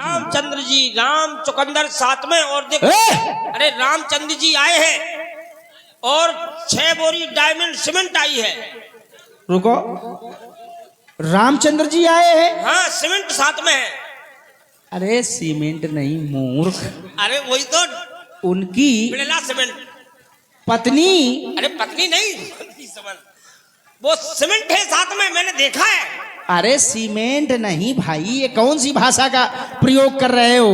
रामचंद्र जी, राम चुकंदर साथ में। और देखो, अरे रामचंद्र जी आए हैं और 6 बोरी डायमंड सीमेंट आई है। रुको, रामचंद्र जी आए हैं? हाँ, सीमेंट साथ में है। अरे सीमेंट नहीं मूर्ख, अरे वही तो, उनकी बिड़ला सीमेंट। पत्नी। अरे पत्नी नहीं, वो सीमेंट है साथ में, मैंने देखा है। अरे सीमेंट नहीं भाई, ये कौन सी भाषा का प्रयोग कर रहे हो?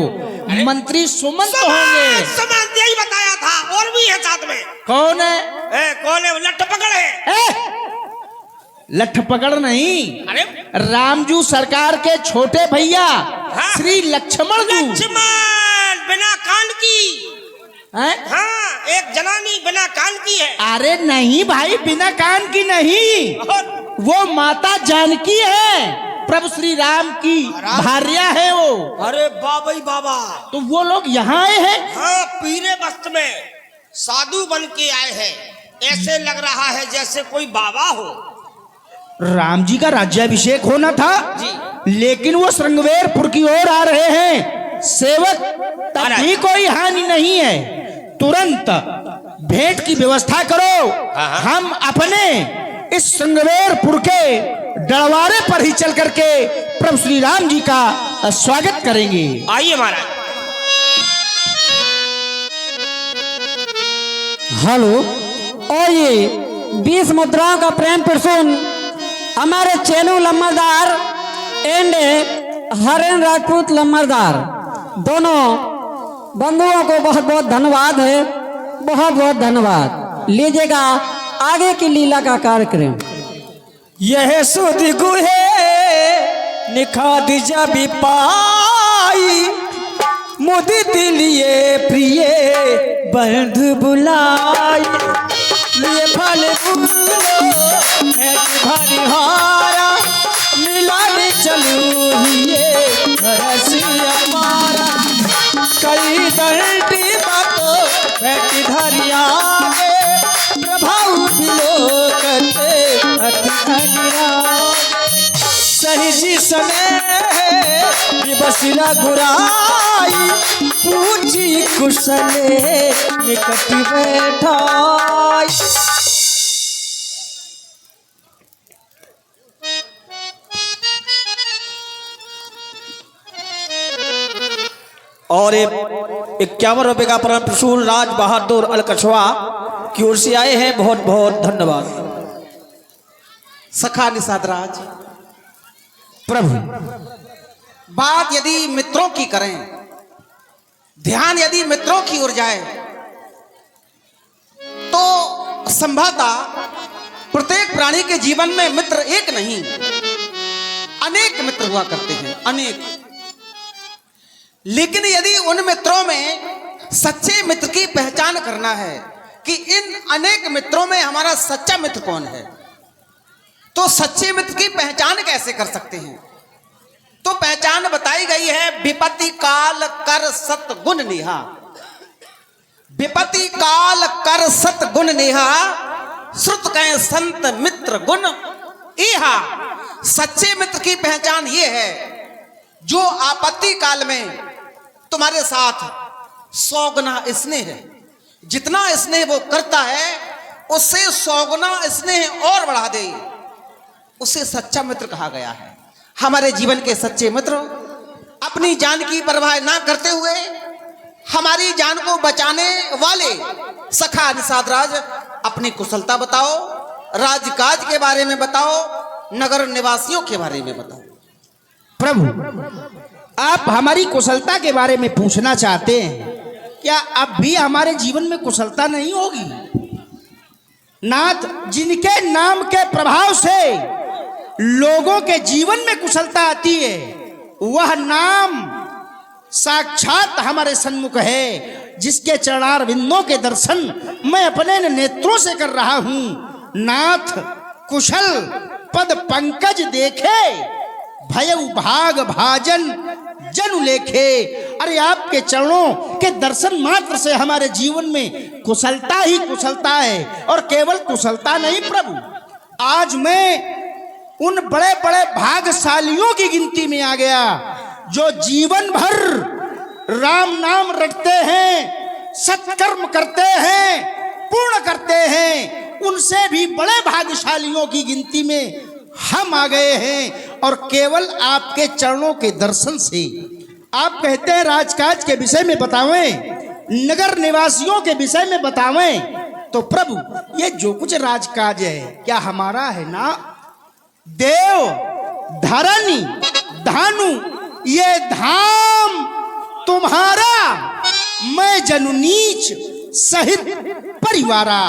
मंत्री सुमंत होंगे। सुमंत, यही बताया था। और भी है साथ में। कौन है? कौन है? लट्ठ पकड़ है। लठ पकड़ नहीं, अरे रामजू सरकार के छोटे भैया। हाँ? श्री लक्ष्मण जी। लक्ष्मण बिना कान की हैं? हाँ, एक जनानी बिना कान की है। अरे नहीं भाई, बिना कान की नहीं, और वो माता जानकी है, प्रभु श्री राम की भार्या है वो। अरे बाबा ही बाबा, तो वो लोग यहाँ आए हैं। हाँ, पीरे वस्त्र में साधु बन के आए हैं। ऐसे लग रहा है जैसे कोई बाबा हो। राम जी का राज्याभिषेक होना था जी, लेकिन वो श्रृंगवेरपुर की ओर आ रहे हैं। सेवक, तब भी कोई हानि नहीं है, तुरंत भेंट की व्यवस्था करो। हम अपने इस श्रृंगवेरपुर के डरवारे पर ही चल करके प्रभु श्री राम जी का स्वागत करेंगे। आइए महाराज। हेलो, और ये 20 मुद्राओं का प्रेम प्रसून हमारे चेनू लम्बरदार एंड हरेन राजपूत लम्बरदार दोनों बंधुओं को बहुत बहुत धन्यवाद है, बहुत बहुत धन्यवाद। लीजिएगा आगे की लीला का कार्यक्रम। यह सुध गुहे निखाद जब पाई, मुदित लिए प्रिय बंधु बुलाई। लिए फल हरिहारा मिलाने चलू हिये हमारा। कई दंडी बातो बैठी धरिया प्रभाव बिलो करते सही जी समय बसिला गुराई। पूछी कुशले निकट बैठाई। और 51 रुपए का परम प्रसून राज बहादुर अलकछवा की ओर से आए हैं, बहुत बहुत धन्यवाद। सखा निषाद राज प्रभु, बात यदि मित्रों की करें, ध्यान यदि मित्रों की ओर जाए तो संभवतः प्रत्येक प्राणी के जीवन में मित्र एक नहीं अनेक मित्र हुआ करते हैं, अनेक। लेकिन यदि उन मित्रों में सच्चे मित्र की पहचान करना है कि इन अनेक मित्रों में हमारा सच्चा मित्र कौन है, तो सच्चे मित्र की पहचान कैसे कर सकते हैं? तो पहचान बताई गई है, विपत्ति काल कर सत गुण नेहा। विपत्ति काल कर सत गुण नेहा, श्रुत कहें संत मित्र गुण इहा। सच्चे मित्र की पहचान ये है जो आपत्ति काल में तुम्हारे साथ 100 गुना स्नेह है। जितना स्नेह वो करता है उससे 100 गुना स्नेह और बढ़ा दे, उसे सच्चा मित्र कहा गया है। हमारे जीवन के सच्चे मित्र अपनी जान की परवाह ना करते हुए हमारी जान को बचाने वाले सखा निषाद राज, अपनी कुशलता बताओ, राजकाज के बारे में बताओ, नगर निवासियों के बारे में बताओ। प्रभु, आप हमारी कुशलता के बारे में पूछना चाहते हैं, क्या अब भी हमारे जीवन में कुशलता नहीं होगी? नाथ, जिनके नाम के प्रभाव से लोगों के जीवन में कुशलता आती है, वह नाम साक्षात हमारे सन्मुख है, जिसके चरणारविंदों के दर्शन मैं अपने नेत्रों से कर रहा हूं। नाथ, कुशल पद पंकज देखे, भयउ भाग भाजन जन लेखे। अरे आपके चरणों के दर्शन मात्र से हमारे जीवन में कुशलता ही कुशलता है, और केवल कुशलता नहीं प्रभु, आज मैं उन बड़े बड़े भाग्यशालियों की गिनती में आ गया जो जीवन भर राम नाम रटते हैं, सत्कर्म करते हैं, पूर्ण करते हैं, उनसे भी बड़े भाग्यशालियों की गिनती में हम आ गए हैं। और केवल आपके चरणों के दर्शन से, आप कहते हैं राजकाज के विषय में बतावें, नगर निवासियों के विषय में बतावें, तो प्रभु ये जो कुछ राजकाज है क्या हमारा है ना? देव धरणी धानु ये धाम तुम्हारा, मैं जनु नीच सहित परिवारा,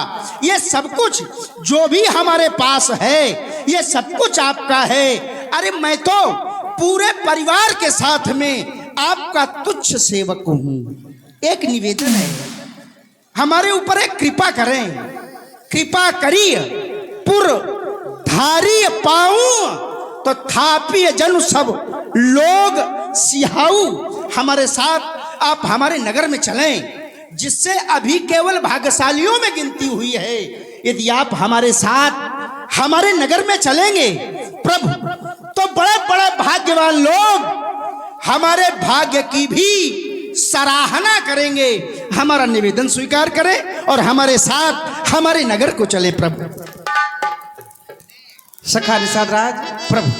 ये सब कुछ जो भी हमारे पास है ये सब कुछ आपका है। अरे मैं तो पूरे परिवार के साथ में आपका तुच्छ सेवक हूं। एक निवेदन है, हमारे ऊपर एक कृपा करें, कृपा करिए पुर धारी पाऊं तो थापिय जन सब लोग सिहाऊ। हमारे साथ आप हमारे नगर में चलें, जिससे अभी केवल भाग्यशालियों में गिनती हुई है। यदि आप हमारे साथ हमारे नगर में चलेंगे प्रभु, तो बड़े बड़े भाग्यवान लोग हमारे भाग्य की भी सराहना करेंगे। हमारा निवेदन स्वीकार करें और हमारे साथ हमारे नगर को चले प्रभु। सखा निषाद राज, प्रभु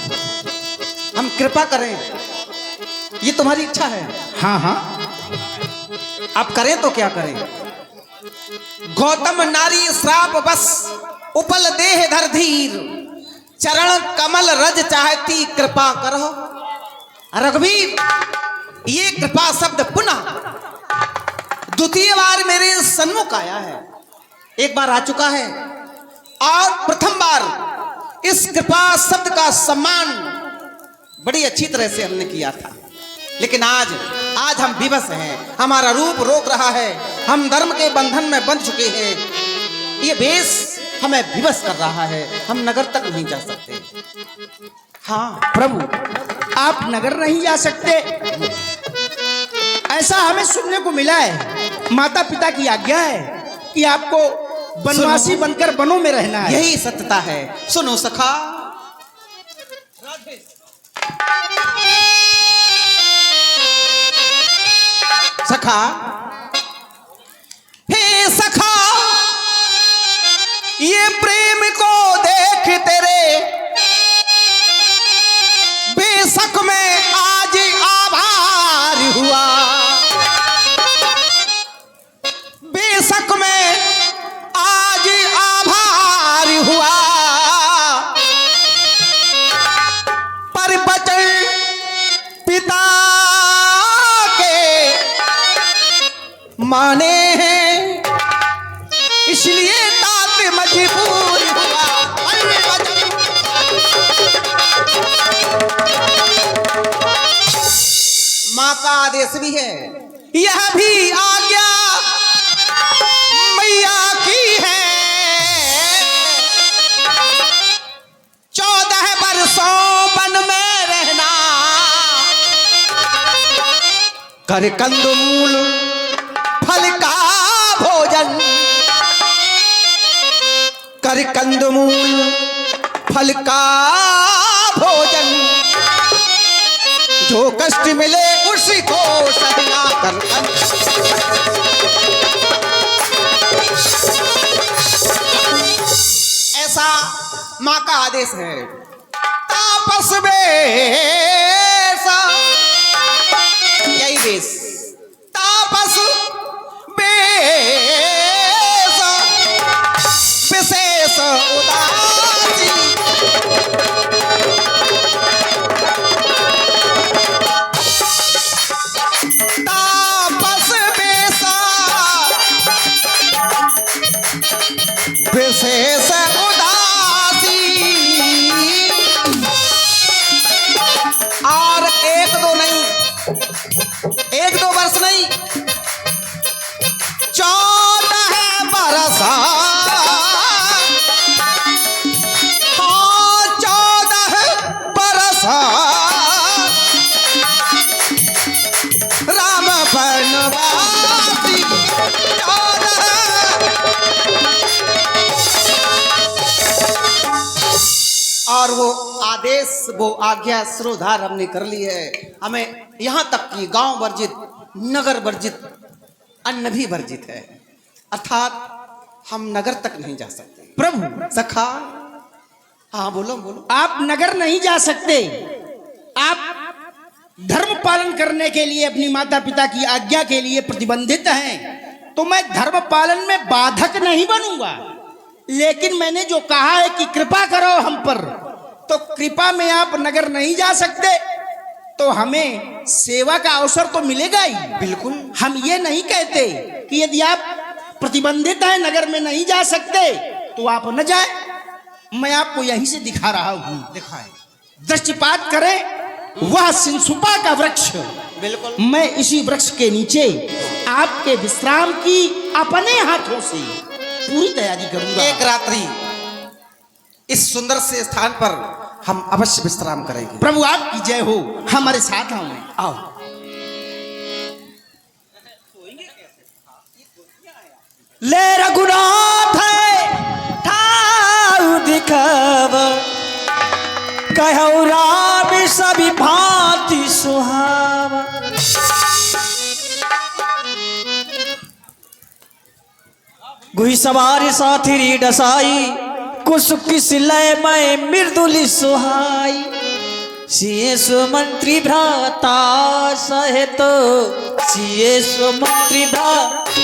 हम कृपा करें, ये तुम्हारी इच्छा है। हाँ हाँ, आप करें तो क्या करें? गौतम नारी श्राप बस उपल देह धर धीर, चरण कमल रज चाहती कृपा करो। रघुवीर, ये कृपा शब्द पुनः द्वितीय बार मेरे सन्मुख आया है। एक बार आ चुका है और प्रथम बार इस कृपा शब्द का सम्मान बड़ी अच्छी तरह से हमने किया था, लेकिन आज हम विवश हैं। हमारा रूप रोक रहा है, हम धर्म के बंधन में बंध चुके हैं। ये वेश हमें विवश कर रहा है, हम नगर तक नहीं जा सकते। हाँ प्रभु आप नगर नहीं जा सकते, ऐसा हमें सुनने को मिला है। माता पिता की आज्ञा है कि आपको वनवासी बनकर वनों में रहना है। यही सत्यता है। सुनो सखा, सखा, हे सखा, ये प्रेम को देख तेरे बेशक में आज आभार हुआ, बेशक में आज आभार हुआ, पर बचन पिता के माने हैं, इसलिए तात मजबूर हुआ। माँ का आदेश भी है, यह भी आज्ञा मैया की है। 14 बरसों वन में रहना, कर कंदमूल फल का भोजन, कर कंदमूल फल का भोजन, जो कष्ट मिले उसी को सहना कर। ऐसा माँ का आदेश है। तापस बेश, यही बेश, तापस बेश, विशेष उदासी, तापस बेसा विशेष उदासी। और एक दो नहीं, एक दो वर्ष नहीं, 14 बरस, 14 बरस राम बनवासी। 14 और वो आदेश आदेश वो आज्ञा सिरोधार हमने कर ली है। हमें यहाँ तक कि गांव वर्जित, नगर वर्जित, अन्न भी वर्जित है, अर्थात हम नगर तक नहीं जा सकते। प्रभु सखा, हाँ बोलो बोलो। आप नगर नहीं जा सकते, आप धर्म पालन करने के लिए अपनी माता पिता की आज्ञा के लिए प्रतिबंधित हैं, तो मैं धर्म पालन में बाधक नहीं बनूंगा। लेकिन मैंने जो कहा है कि कृपा करो हम पर, तो कृपा में आप नगर नहीं जा सकते, तो हमें सेवा का अवसर तो मिलेगा ही। बिल्कुल। हम ये नहीं कहते कि यदि आप प्रतिबंधित हैं, नगर में नहीं जा सकते, तो आप न जाए। मैं आपको यहीं से दिखा रहा हूं, दिखाए। दृष्टिपात करें, वह सिंसुपा का वृक्ष, बिल्कुल। मैं इसी वृक्ष के नीचे आपके विश्राम की अपने हाथों से पूरी तैयारी करूंगा। एक रात्रि इस सुंदर से स्थान पर हम अवश्य विश्राम करेंगे। प्रभु आपकी जय हो, हमारे साथ आओ। आओ। ले रघुनाथ ठाउ दिखब कहु राम सभी भांति सुहावा। गुही सवार साथी डसाई कुसुक लय मैं मृदुली सुहाई। सिए सुमंत्री भ्राता सहित, सिए सुमंत्री भ्राता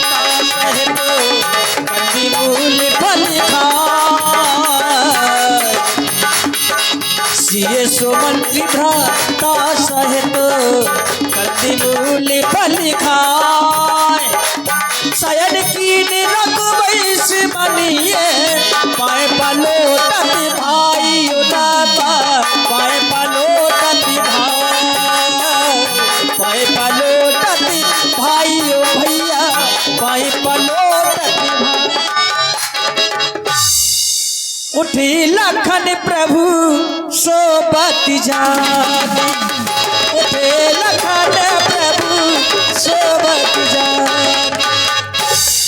सहित कंदीमूल फल खाए। सिए सुमंत्री भ्राता सहित कंदीमूल फल खाए। शयन कीन रघुवंश बनिए पाए पलोटत भाई उदाता। पाए पलोटत भाई, पाए पलोटत भाई ओ भैया, पाए पलोटत भाई। उठी लखन प्रभु सोबत जानी, उठे लखन प्रभु सोबत जानी।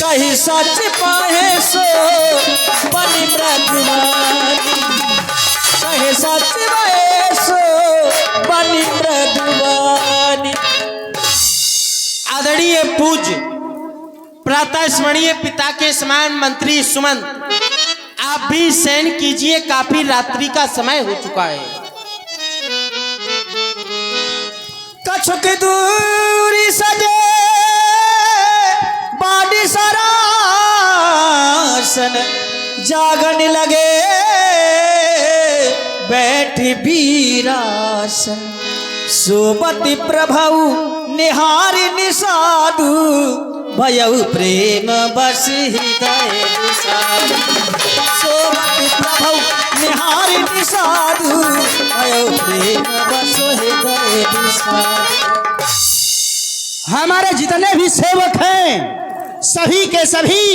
कही सच पाहे सो बनी मृदुवानी, कही सच पाहे सो बनी मृदुवानी। आदरणीय पूज्य प्रातः स्मरणीय पिता के समान मंत्री सुमन, आप भी शयन कीजिए, काफी रात्रि का समय हो चुका है। कछुक दूरी सजे बाडी सरासन, जागन लगे बैठ बीरासन। सोबति प्रभु निहारी निसाधु, भयउ प्रेम बस हृदय विसाधु। सोबति प्रभु निहारी निसाधु, भयउ प्रेम बस हृदय विसाधु। हमारे जितने भी सेवक हैं, सभी के सभी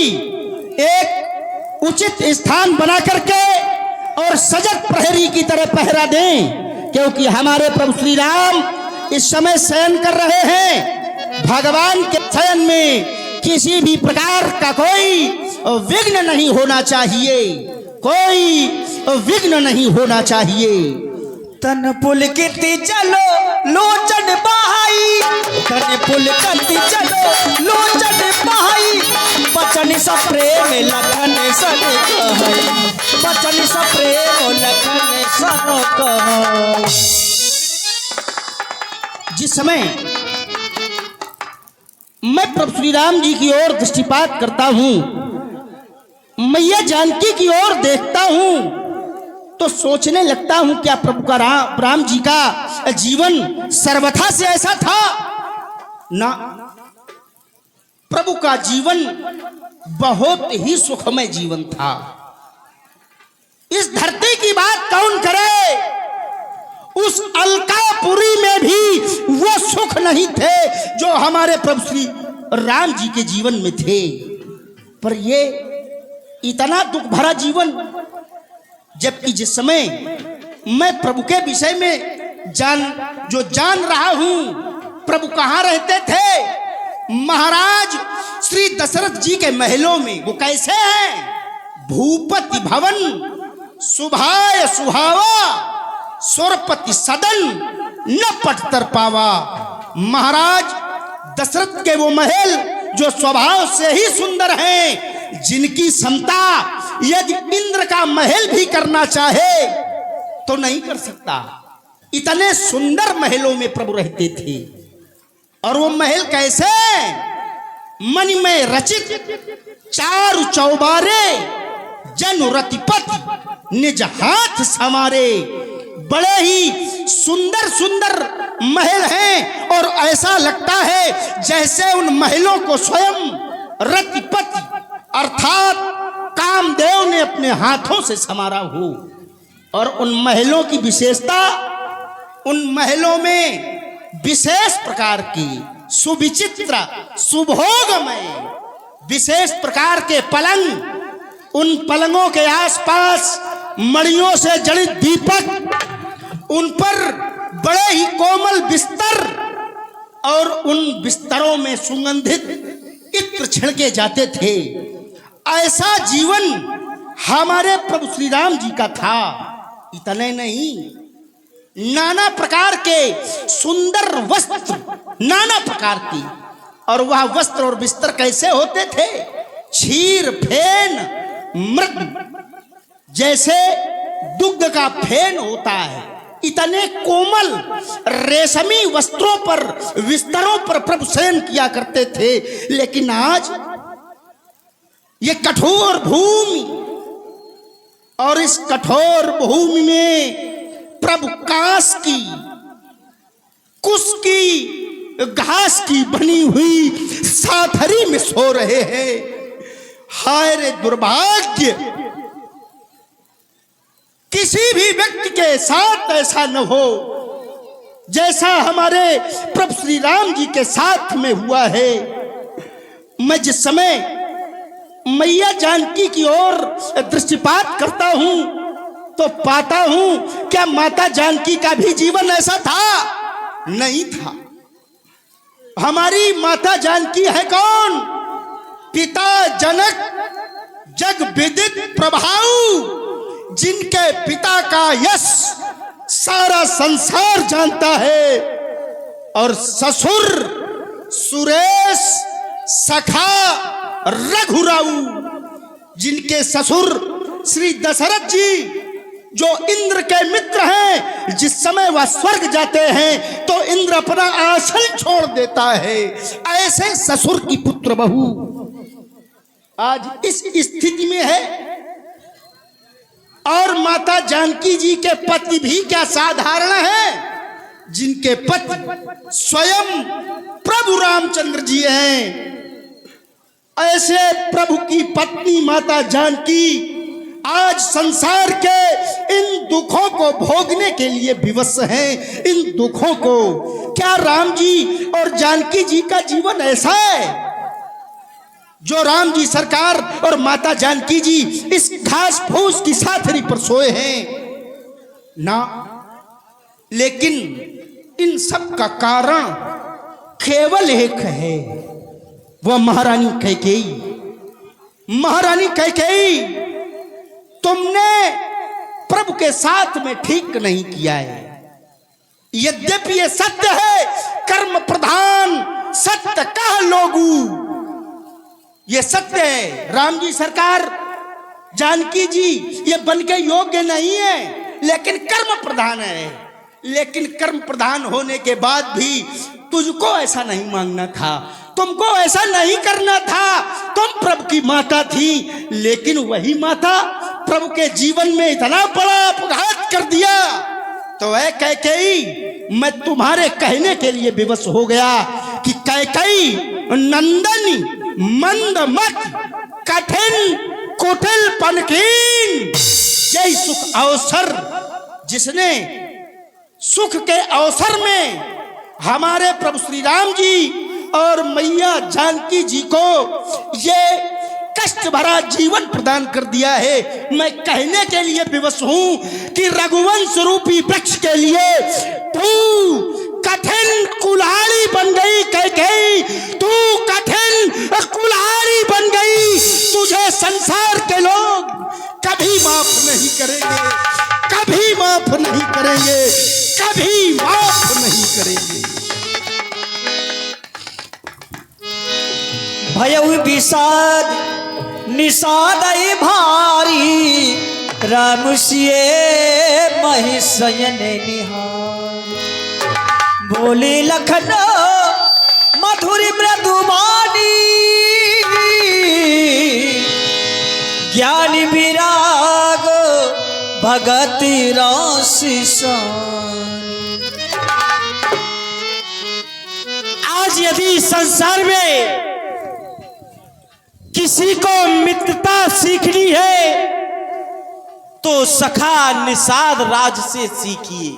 एक उचित स्थान बना करके और सजग प्रहरी की तरह पहरा दें, क्योंकि हमारे प्रभु श्री राम इस समय शयन कर रहे हैं। भगवान के शयन में किसी भी प्रकार का कोई विघ्न नहीं होना चाहिए, कोई विघ्न नहीं होना चाहिए। तन पुलकित चलो लोचन बहाई, तन पुलकित चलो लोचन बहाई। बचन सा प्रेम लखन सन कहई, बचन सा प्रेम लखन सन कहई। जिस समय मैं प्रभु श्री राम जी की ओर दृष्टिपात करता हूं, मैया जानकी की ओर देखता हूं, तो सोचने लगता हूं क्या प्रभु का राम जी का जीवन सर्वथा से ऐसा था? ना, प्रभु का जीवन बहुत ही सुखमय जीवन था। इस धरती की बात कौन करे, उस अलकापुरी में भी वो सुख नहीं थे जो हमारे प्रभु श्री राम जी के जीवन में थे। पर ये इतना दुख भरा जीवन, जबकि जिस समय मैं प्रभु के विषय में जान रहा हूं, प्रभु कहाँ रहते थे? महाराज श्री दशरथ जी के महलों में। वो कैसे हैं? भूपति भवन, सुभाय सुहावा, सुरपति सदन न पटतर पावा। महाराज दशरथ के वो महल जो स्वभाव से ही सुंदर हैं, जिनकी क्षमता यदि इंद्र का महल भी करना चाहे तो नहीं कर सकता। इतने सुंदर महलों में प्रभु रहते थे। और वो महल कैसे? मणि में रचित चारु चौबारे, जनु रतिपति निज हाथ समारे। बड़े ही सुंदर सुंदर महल हैं और ऐसा लगता है जैसे उन महलों को स्वयं रतिपति अर्थात कामदेव ने अपने हाथों से संवारा हो। और उन महलों की विशेषता, उन महलों में विशेष प्रकार की सुविचित्र सुभोगमय विशेष प्रकार के पलंग, उन पलंगों के आसपास मणियों से जड़ित दीपक, उन पर बड़े ही कोमल बिस्तर और उन बिस्तरों में सुगंधित इत्र छिड़के जाते थे। ऐसा जीवन हमारे प्रभु श्री राम जी का था। इतने नहीं, नाना प्रकार के सुंदर वस्त्र, नाना प्रकार की। और वह वस्त्र और बिस्तर कैसे होते थे? क्षीर फेन मृग, जैसे दुग्ध का फेन होता है, इतने कोमल रेशमी वस्त्रों पर, बिस्तरों पर प्रभु शयन किया करते थे। लेकिन आज ये कठोर भूमि, और इस कठोर भूमि में प्रभु कांस की, कुश की, घास की बनी हुई साथरी में सो रहे हैं। हाय रे दुर्भाग्य! किसी भी व्यक्ति के साथ ऐसा न हो जैसा हमारे प्रभु श्री राम जी के साथ में हुआ है। मैं जिस समय मैया जानकी की ओर दृष्टिपात करता हूं तो पाता हूं क्या माता जानकी का भी जीवन ऐसा था? नहीं था। हमारी माता जानकी है कौन? पिता जनक, जग विदित प्रभाऊ, जिनके पिता का यश सारा संसार जानता है। और ससुर सुरेश, सखा रघुराऊ, जिनके ससुर श्री दशरथ जी जो इंद्र के मित्र हैं, जिस समय वह स्वर्ग जाते हैं तो इंद्र अपना आसन छोड़ देता है। ऐसे ससुर की पुत्र बहू आज इस स्थिति में है। और माता जानकी जी के पति भी क्या साधारण है, जिनके पति स्वयं प्रभु रामचंद्र जी हैं। ऐसे प्रभु की पत्नी माता जानकी आज संसार के इन दुखों को भोगने के लिए विवश हैं। इन दुखों को क्या राम जी और जानकी जी का जीवन ऐसा है जो राम जी सरकार और माता जानकी जी इस घास फूस की साथरी पर सोए हैं? ना, लेकिन इन सब का कारण केवल एक है, वह महारानी कैकेयी। महारानी कैकेयी, तुमने प्रभु के साथ में ठीक नहीं किया है। यद्यपि ये सत्य है, कर्म प्रधान सत्य कह लोगू, ये सत्य है। राम जी सरकार, जानकी जी ये बन के योग्य नहीं है, लेकिन कर्म प्रधान है। लेकिन कर्म प्रधान होने के बाद भी तुझको ऐसा नहीं मांगना था, तुमको ऐसा नहीं करना था। तुम प्रभु की माता थी, लेकिन वही माता प्रभु के जीवन में इतना बड़ा अपघात कर दिया। तो ऐ कैकेयी, मैं तुम्हारे कहने के लिए विवश हो गया कि कैकेयी नंदनी मंद मत कठिन कुटिल पनकीन। यही सुख अवसर, जिसने सुख के अवसर में हमारे प्रभु श्री राम जी और मैया जानकी जी को ये कष्ट भरा जीवन प्रदान कर दिया है। मैं कहने के लिए विवश हूं कि रघुवंश रूपी वृक्ष के लिए तू कठिन कुल्हाड़ी बन गई कैकेयी, तू कठिन कुल्हाड़ी बन गई। तुझे संसार के लोग कभी माफ नहीं करेंगे, कभी माफ नहीं करेंगे। कभी माफ नहीं करेंगे। भयउ विषाद निषाद भारी राम सिए महिषयन निहार। बोले लखन मधुरी मृदुबानी ज्ञान विराग भगत रस आज यदि संसार में किसी को मित्रता सीखनी है तो सखा निषाद राज से सीखिए।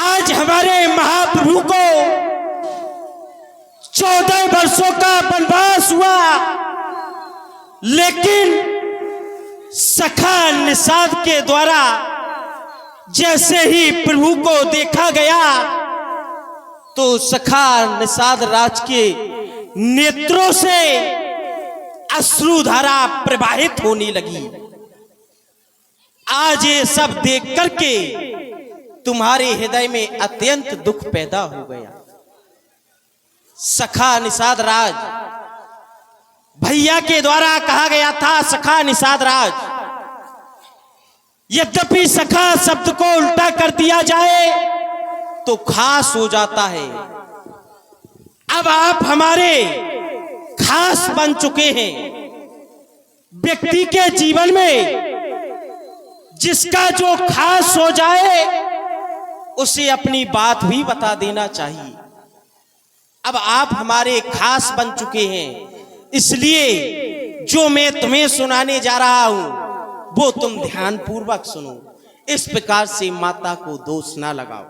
आज हमारे महाप्रभु को 14 वर्षों का वनवास हुआ, लेकिन सखा निषाद के द्वारा जैसे ही प्रभु को देखा गया तो सखा निषाद राज के नेत्रों से अश्रुधारा प्रवाहित होने लगी। आज ये सब देख करके तुम्हारे हृदय में अत्यंत दुख पैदा हो गया। सखा निषाद राज भैया के द्वारा कहा गया था सखा निषाद राज। यद्यपि सखा शब्द को उल्टा कर दिया जाए तो खास हो जाता है। अब आप हमारे खास बन चुके हैं। व्यक्ति के जीवन में जिसका जो खास हो जाए उसे अपनी बात भी बता देना चाहिए। अब आप हमारे खास बन चुके हैं, इसलिए जो मैं तुम्हें सुनाने जा रहा हूं वो तुम ध्यान पूर्वक सुनो। इस प्रकार से माता को दोष ना लगाओ।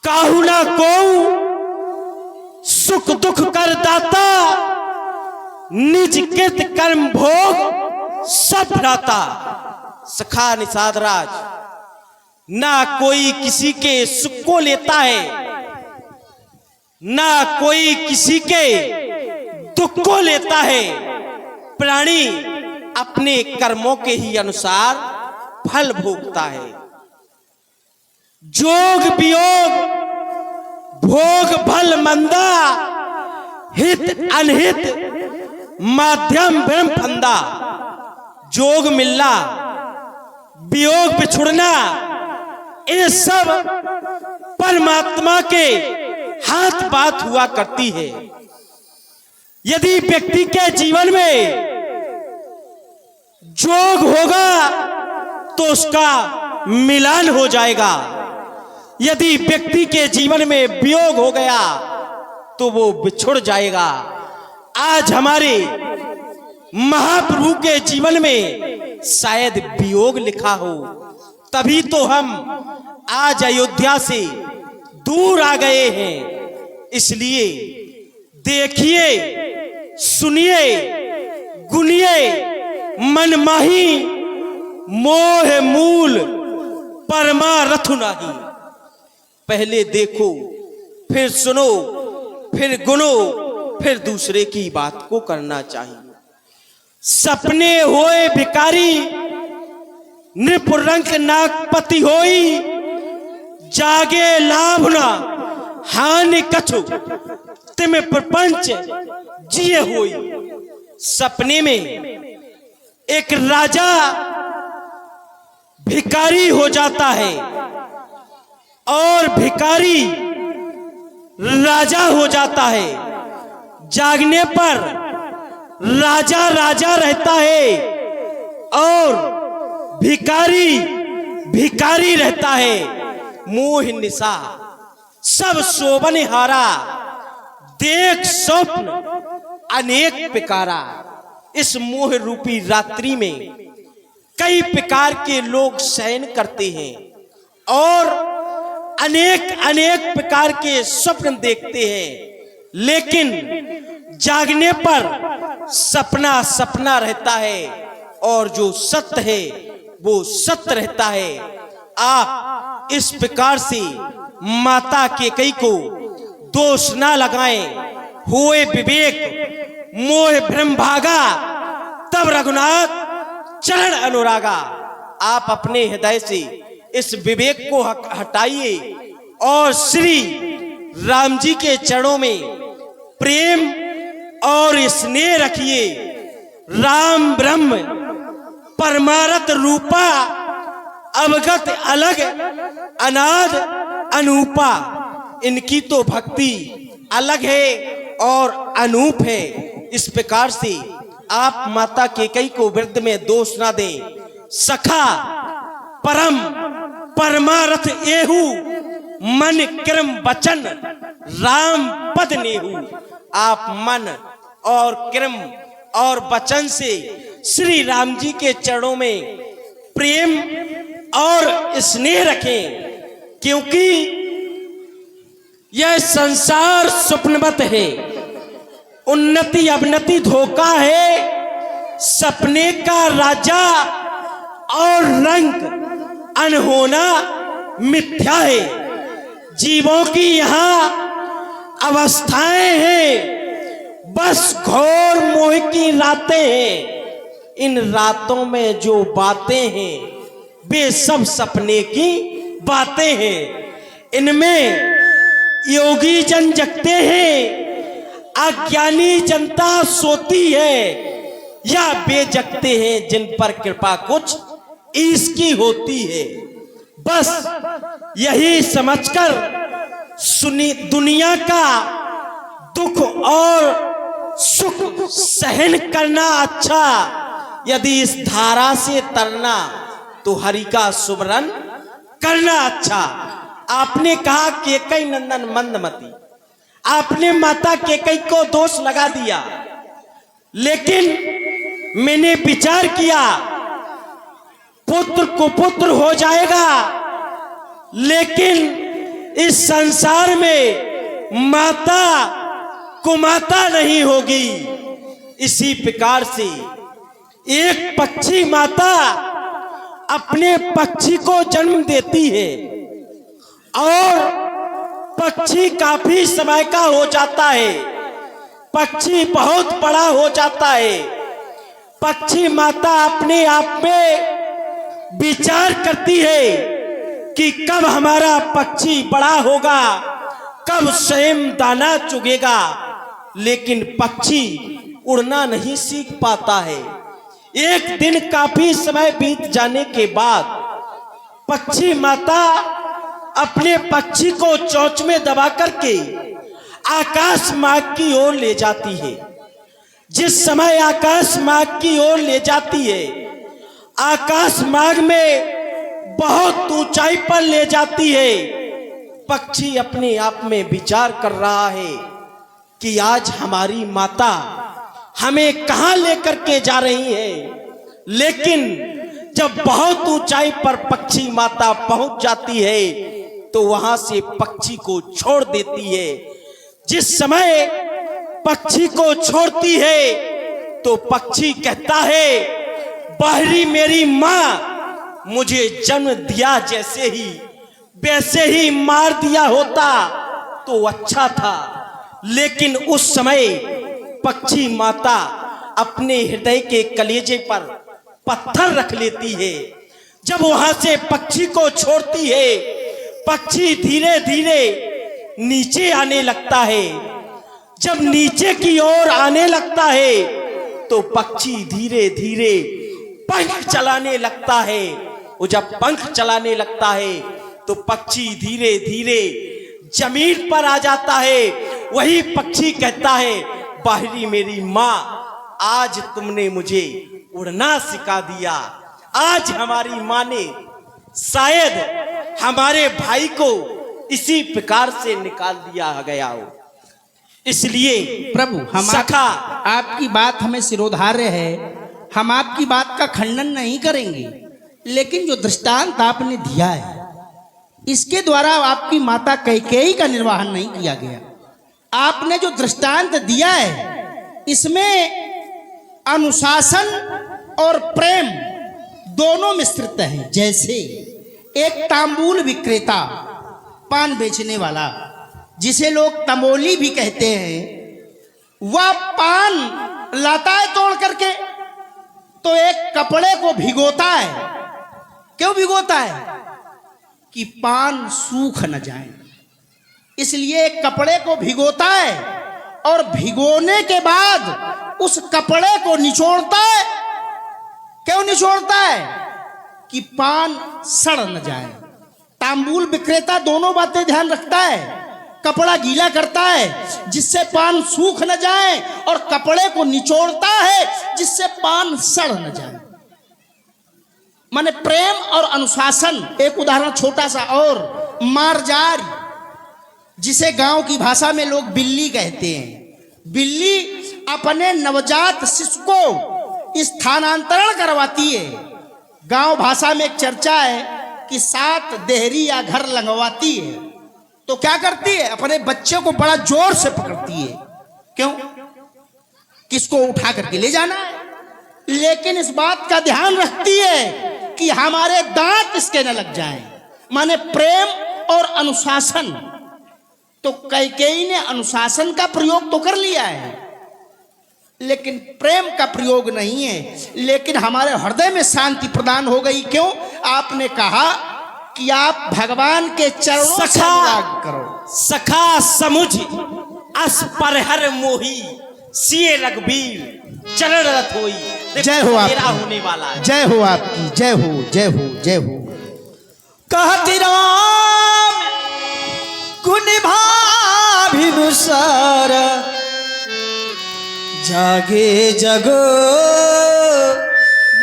काहू ना को सुख दुख कर दाता, निज कृत कर्म भोग सब भ्राता। सखा निषाद राज, ना कोई किसी के सुख को लेता है, ना कोई किसी के दुख को लेता है। प्राणी अपने कर्मों के ही अनुसार फल भोगता है। जोग वियोग भोग फल मंदा, हित अनहित माध्यम ब्रह्म फंदा। जोग मिलना, वियोग बिछुड़ना, ये सब परमात्मा के हाथ बात हुआ करती है। यदि व्यक्ति के जीवन में जोग होगा तो उसका मिलान हो जाएगा। यदि व्यक्ति के जीवन में वियोग हो गया तो वो बिछुड़ जाएगा। आज हमारे महाप्रभु के जीवन में शायद वियोग लिखा हो, तभी तो हम आज अयोध्या से दूर आ गए हैं। इसलिए देखिए, सुनिए, गुनिए, मनमाही मोह मूल परमारथ नहीं। पहले देखो, फिर सुनो, फिर गुनो, फिर दूसरे की बात को करना चाहिए। सपने होए भिकारी, नृपुरंक नागपति होई। जागे लाभ ना हानि कछु, तिम प्रपंच जिए होई। सपने में एक राजा भिकारी हो जाता है और भिकारी राजा हो जाता है। जागने पर राजा राजा रहता है और भिकारी भिकारी रहता है। मोह निशा सब शोभन हारा, देख स्वप्न अनेक पिकारा। इस मोह रूपी रात्रि में कई प्रकार के लोग शयन करते हैं और अनेक अनेक प्रकार के स्वप्न देखते हैं, लेकिन जागने पर सपना सपना रहता है और जो सत्य है वो सत्य रहता है। आप इस प्रकार से माता कैकेयी को दोष ना लगाएं। हुए विवेक मोह भ्रम भागा, तब रघुनाथ चरण अनुरागा। आप अपने हृदय से इस विवेक को हटाइए और श्री राम जी के चरणों में प्रेम और स्नेह रखिए। राम ब्रह्म परमारथ रूपा अवगत अलग अनाद अनूपा, इनकी तो भक्ति अलग है और अनूप है। इस प्रकार से आप माता केकई को वृद्ध में दोष ना दें। सखा परम परमारथ एहू, मन क्रम वचन राम पद नेहू। आप मन और क्रम और वचन से श्री राम जी के चरणों में प्रेम और स्नेह रखें, क्योंकि यह संसार स्वप्नवत है। उन्नति अवनति धोखा है, सपने का राजा और रंग अनहोना मिथ्या है। जीवों की यहाँ अवस्थाएं हैं, बस घोर मोह की रातें हैं। इन रातों में जो बातें हैं वे सब सपने की बातें हैं। इनमें योगी जन जगते हैं, अज्ञानी जनता सोती है, या वे जगते हैं जिन पर कृपा कुछ इसकी होती है। बस यही समझकर सुनी दुनिया का दुख और सुख सहन करना अच्छा, यदि इस धारा से तरना तो हरि का सुमरन करना अच्छा। आपने कहा केकई नंदन मंदमती, आपने माता केकई को दोष लगा दिया, लेकिन मैंने विचार किया पुत्र कुपुत्र हो जाएगा, लेकिन इस संसार में माता कुमाता नहीं होगी। इसी प्रकार से एक पक्षी माता अपने पक्षी को जन्म देती है और पक्षी काफी समय का हो जाता है, पक्षी बहुत बड़ा हो जाता है। पक्षी माता अपने आप में विचार करती है कि कब हमारा पक्षी बड़ा होगा, कब स्वयं दाना चुगेगा, लेकिन पक्षी उड़ना नहीं सीख पाता है। एक दिन काफी समय बीत जाने के बाद पक्षी माता अपने पक्षी को चोंच में दबा करके आकाश मार्ग की ओर ले जाती है। जिस समय आकाश मार्ग की ओर ले जाती है, आकाश मार्ग में बहुत ऊंचाई पर ले जाती है। पक्षी अपने आप में विचार कर रहा है कि आज हमारी माता हमें कहां लेकर के जा रही है। लेकिन जब बहुत ऊंचाई पर पक्षी माता पहुंच जाती है तो वहां से पक्षी को छोड़ देती है। जिस समय पक्षी को छोड़ती है तो पक्षी कहता है, बाहरी मेरी माँ मुझे जन्म दिया जैसे ही वैसे ही मार दिया होता तो अच्छा था। लेकिन उस समय पक्षी माता अपने हृदय के कलेजे पर पत्थर रख लेती है। जब वहां से पक्षी को छोड़ती है, पक्षी धीरे धीरे नीचे आने लगता है। जब नीचे की ओर आने लगता है तो पक्षी धीरे धीरे पंख चलाने लगता है। वो जब पंख चलाने लगता है तो पक्षी धीरे धीरे जमीन पर आ जाता है। वही पक्षी कहता है, बाहरी मेरी माँ आज तुमने मुझे उड़ना सिखा दिया। आज हमारी माँ ने शायद हमारे भाई को इसी प्रकार से निकाल दिया गया हो। इसलिए प्रभु सखा आपकी बात हमें सिरोधार्य है, हम आपकी बात का खंडन नहीं करेंगे, लेकिन जो दृष्टांत आपने दिया है इसके द्वारा आपकी माता कैकेयी का निर्वाहन नहीं किया गया। आपने जो दृष्टांत दिया है इसमें अनुशासन और प्रेम दोनों मिश्रित हैं। जैसे एक तांबूल विक्रेता, पान बेचने वाला, जिसे लोग तमोली भी कहते हैं, वह पान लाता है तोड़ करके तो एक कपड़े को भिगोता है। क्यों भिगोता है? कि पान सूख न जाए, इसलिए कपड़े को भिगोता है और भिगोने के बाद उस कपड़े को निचोड़ता है। क्यों निचोड़ता है? कि पान सड़ न जाए। तांबूल विक्रेता दोनों बातें ध्यान रखता है। कपड़ा गीला करता है जिससे पान सूख न जाए, और कपड़े को निचोड़ता है जिससे पान सड़ न जाए। माने प्रेम और अनुशासन। एक उदाहरण छोटा सा और, मारजार, जिसे गांव की भाषा में लोग बिल्ली कहते हैं। बिल्ली अपने नवजात शिशु को स्थानांतरण करवाती है। गांव भाषा में एक चर्चा है कि 7 देहरी या घर लगवाती है। तो क्या करती है? अपने बच्चे को बड़ा जोर से पकड़ती है। क्यों? किसको उठा करके ले जाना है, लेकिन इस बात का ध्यान रखती है कि हमारे दांत इसके न लग जाएं। माने प्रेम और अनुशासन। तो कैकेयी ने अनुशासन का प्रयोग तो कर लिया है, लेकिन प्रेम का प्रयोग नहीं है। लेकिन हमारे हृदय में शांति प्रदान हो गई। क्यों? आपने कहा कि आप भगवान के चरणों से अनुराग करो। सखा समुझ अस परहर मोही, सिए रघुबीर चरण रथ होई। जय हो तेरा आपकी, होने वाला है। जय हो आपकी, जय हो, जय हो, जय हो। कहती राम गुण भाभिनुसार, जागे जगो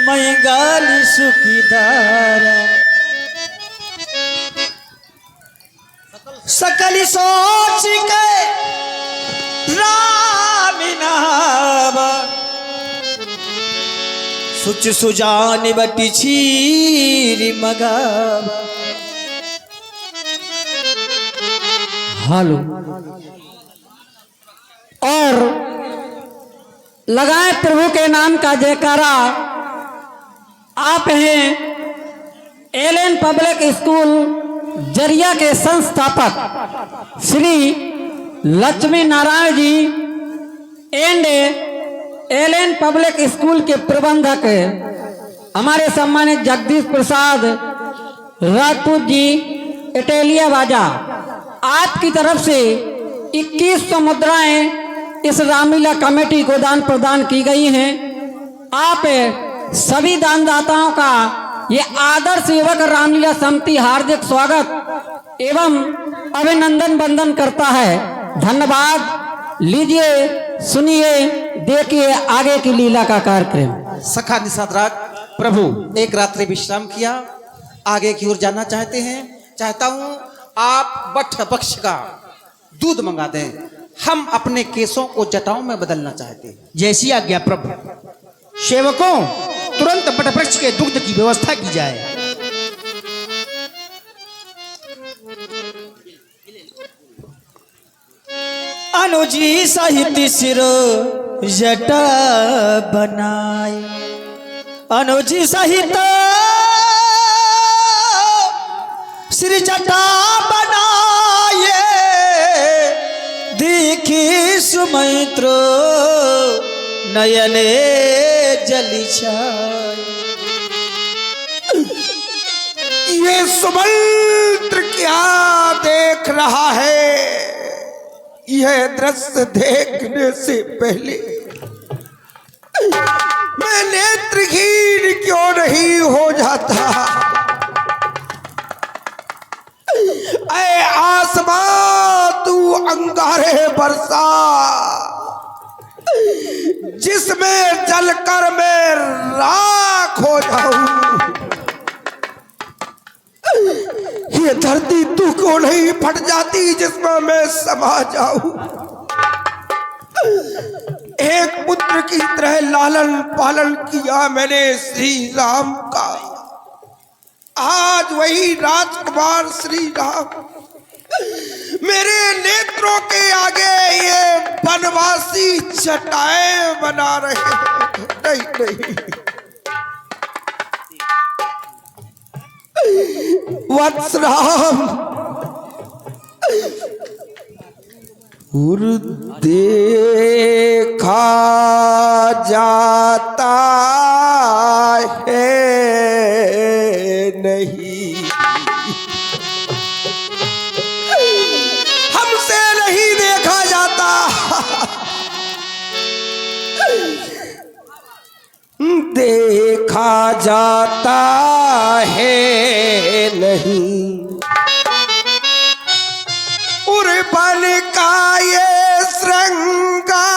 मैं गाली सुखीदारा। सकल सोच के राम नाम, सुच सुजान बटी छीरी मगावा। हालो और लगाए प्रभु के नाम का जयकारा। आप हैं एलएन पब्लिक स्कूल जरिया के संस्थापक Shri Lakshmi Narayan ji and LN public school के प्रबंधक हमारे सम्मानित जगदीश प्रसाद राजपूत जी इटेलिया बाजा। आपकी तरफ से 2100 मुद्राएं इस रामलीला कमेटी को दान प्रदान की गई हैं। आप सभी दानदाताओं का ये आदर सेवक रामलीला समिति हार्दिक स्वागत एवं अभिनंदन वंदन करता है। धन्यवाद। लीजिए, सुनिए, देखिए आगे की लीला का कार्यक्रम। सखा निषाद राग प्रभु एक रात्रि विश्राम किया, आगे की ओर जाना चाहते हैं। चाहता हूं आप बठ बख्श का दूध मंगा दें। हम अपने केसों को जटाओं में बदलना चाहते हैं। जैसी आज्ञा प्रभु। सेवकों, तुरंत बटवृक्ष के दुग्ध की व्यवस्था की जाए। अनुजी साहित्य सिर जटा बनाए, अनुजी साहित्य सिर जटा बनाए। देखी सुमैत्र नयने जली छाए। ये सुमंत्र क्या देख रहा है? यह दृश्य देखने से पहले मैं नेत्रहीन क्यों नहीं हो जाता? ऐ आसमां तू अंगारे बरसा, जिसमें जलकर मैं राख हो जाऊं। ये धरती तू क्यों नहीं फट जाती जिसमें मैं समा जाऊं? एक पुत्र की तरह लालन पालन किया मैंने श्री राम का। आज वही राजकुमार श्री राम मेरे नेत्रों के आगे ये वनवासी चटाएं बना रहे हैं। नहीं नहीं, वत्स राम, देखा जाता है नहीं, जाता है नहीं। उर्बन का ये श्रृंगार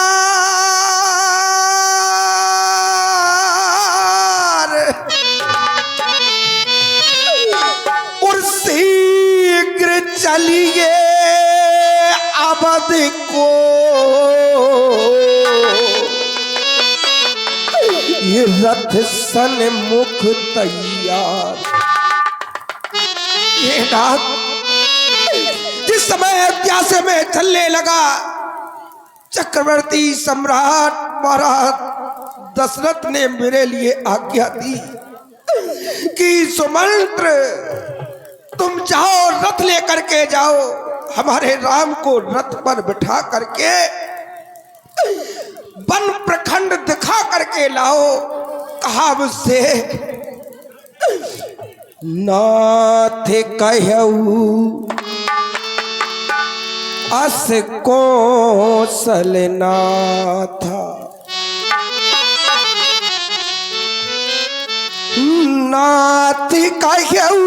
और शीघ्र चलिए अवध को, ये रथ सन्मुख तैयार। ये रात जिस समय अयोध्या से मैं चलने लगा, चक्रवर्ती सम्राट महाराज दशरथ ने मेरे लिए आज्ञा दी कि सुमंत्र तुम जाओ, रथ लेकर के जाओ, हमारे राम को रथ पर बिठा करके वन प्रखंड दिखा करके लाओ। कहा मुझसे, नाथ कहऊ अस कौशलनाथा, नाथ कहऊ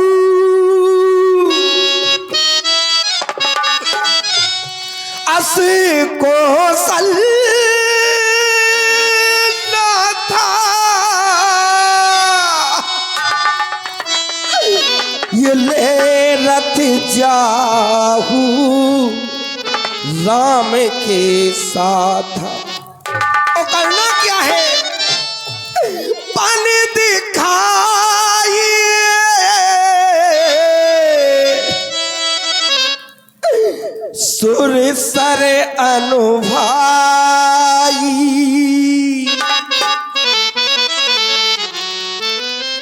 अस कौशलनाथा, ये ले रथ जाहू राम के साथ। और करना क्या है, पानी दिखाइए सुर सर अनुभाई,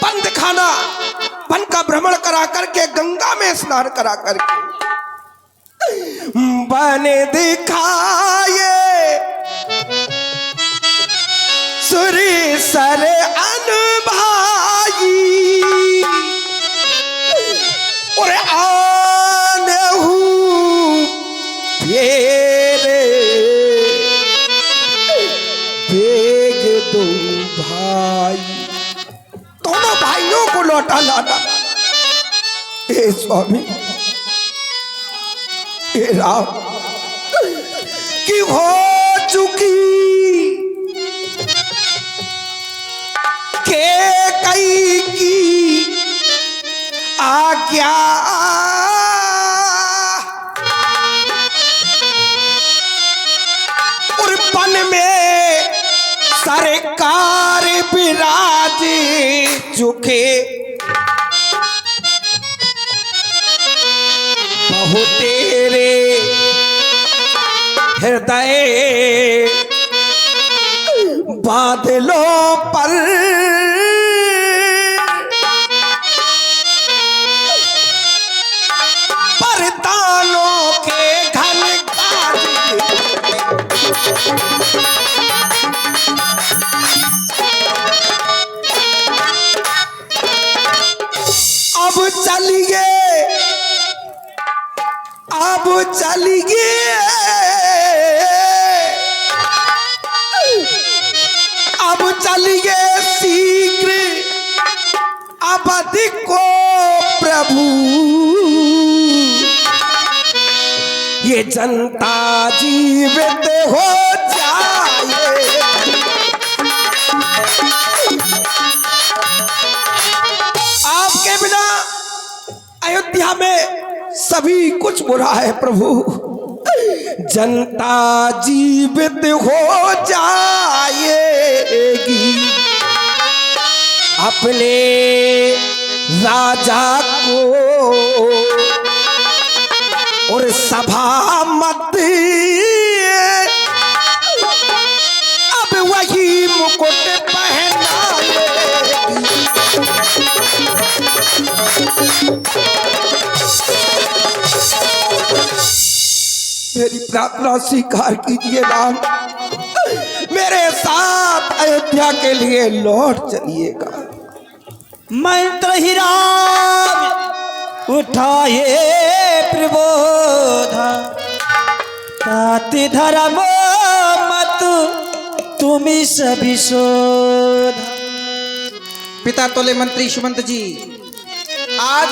पन दिखाना, वन का भ्रमण करा करके, गंगा में स्नान करा करके बन दिखाए सुरी सर अनुभाई, और आने हूँ फेरे भेग दो भाई। दोनों भाइयों को लौटा लाना। हे स्वामी, हे राम, कि हो चुकी के कई की आज्ञा, और पन में सरकार विराज चुके, बहु तेरे हृदय बादलों पर परतालों के घन काज। अब चलिए, अब चलिए, अब चलिए शीघ्र अवध को प्रभु, ये जनता जीवित हो जाए। आपके बिना अयोध्या में सभी कुछ बुरा है प्रभु, जनता जीवित हो जाएगी, अपने राजा को और सभा मत अब वही मुकुट पहनाएगी। मेरी प्रार्थना स्वीकार कीजिए राम, मेरे साथ अयोध्या के लिए लौट चलिएगा। मंत्र ही राम उठाए प्रबोधा, ताति धर्म मत तुम्ही सभी शोधा। पिता तोले मंत्री सुमंत जी, आज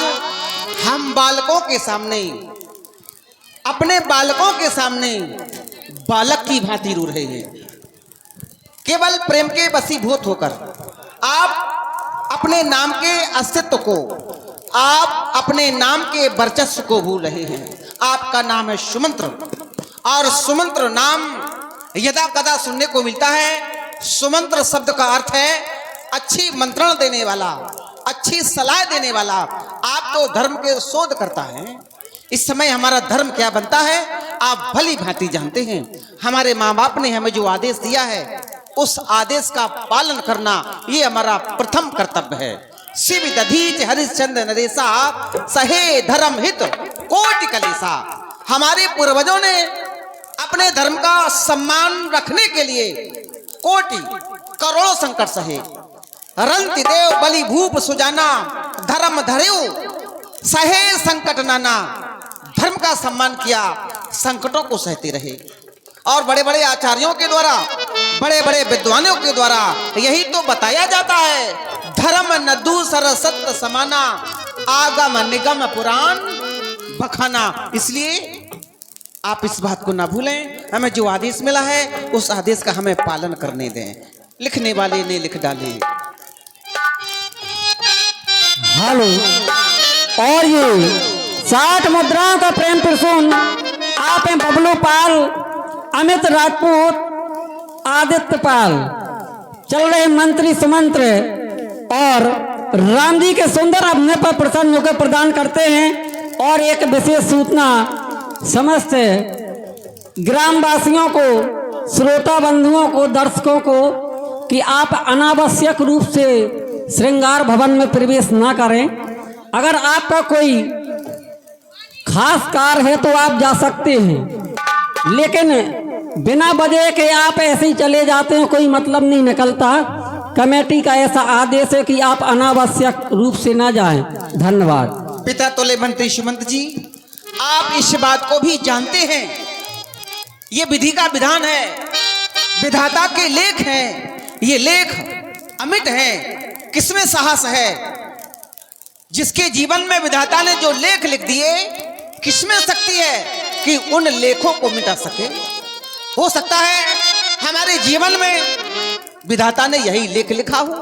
हम बालकों के सामने, अपने बालकों के सामने बालक की भांति रो रहे हैं। केवल प्रेम के वशीभूत होकर आप अपने नाम के अस्तित्व को, आप अपने नाम के वर्चस्व को भूल रहे हैं। आपका नाम है सुमंत्र, और सुमंत्र नाम यदा कदा सुनने को मिलता है। सुमंत्र शब्द का अर्थ है अच्छी मंत्रण देने वाला, अच्छी सलाह देने वाला। आप तो धर्म के शोध करता है। इस समय हमारा धर्म क्या बनता है आप भली भांति जानते हैं। हमारे माँ बाप ने हमें जो आदेश दिया है उस आदेश का पालन करना ये हमारा प्रथम कर्तव्य है। शिव दधीच हरिश्चंद्र नरेशा सहे धर्म हित कोटि कलेसा। हमारे पूर्वजों ने अपने धर्म का सम्मान रखने के लिए कोटि करोड़ों संकट सहे। रंति देव बलि भूप सुजाना धर्म धर्यो सहे संकट नाना। धर्म का सम्मान किया, संकटों को सहते रहे। और बड़े बड़े आचार्यों के द्वारा, बड़े बड़े विद्वानों के द्वारा यही तो बताया जाता है, धर्म न दूसर सत्य समाना आगम निगम पुराण बखाना। इसलिए आप इस बात को ना भूलें, हमें जो आदेश मिला है उस आदेश का हमें पालन करने दें। लिखने वाले ने लिख डाले। हेलो, और ये 60 मुद्राओं का प्रेम प्रसून आप हैं बबलू पाल, अमित राजपूत, आदित्य पाल। चल रहे मंत्री सुमंत्र और राम जी के सुंदर अभिनय पर प्रसन्न होकर प्रदान करते हैं। और एक विशेष सूचना समस्त ग्रामवासियों को, श्रोता बंधुओं को, दर्शकों को कि आप अनावश्यक रूप से श्रृंगार भवन में प्रवेश ना करें। अगर आपका कोई खास कार है तो आप जा सकते हैं, लेकिन बिना वजह के आप ऐसे ही चले जाते हैं, कोई मतलब नहीं निकलता। कमेटी का ऐसा आदेश है कि आप अनावश्यक रूप से ना जाएं। धन्यवाद। पिता तोले मंत्री सुमंत जी, आप इस बात को भी जानते हैं, ये विधि का विधान है, विधाता के लेख हैं। ये लेख अमिट हैं। किसमें साहस है? जिसके जीवन में विधाता ने जो लेख लिख दिए, किसमें शक्ति है कि उन लेखों को मिटा सके? हो सकता है हमारे जीवन में विधाता ने यही लेख लिखा हो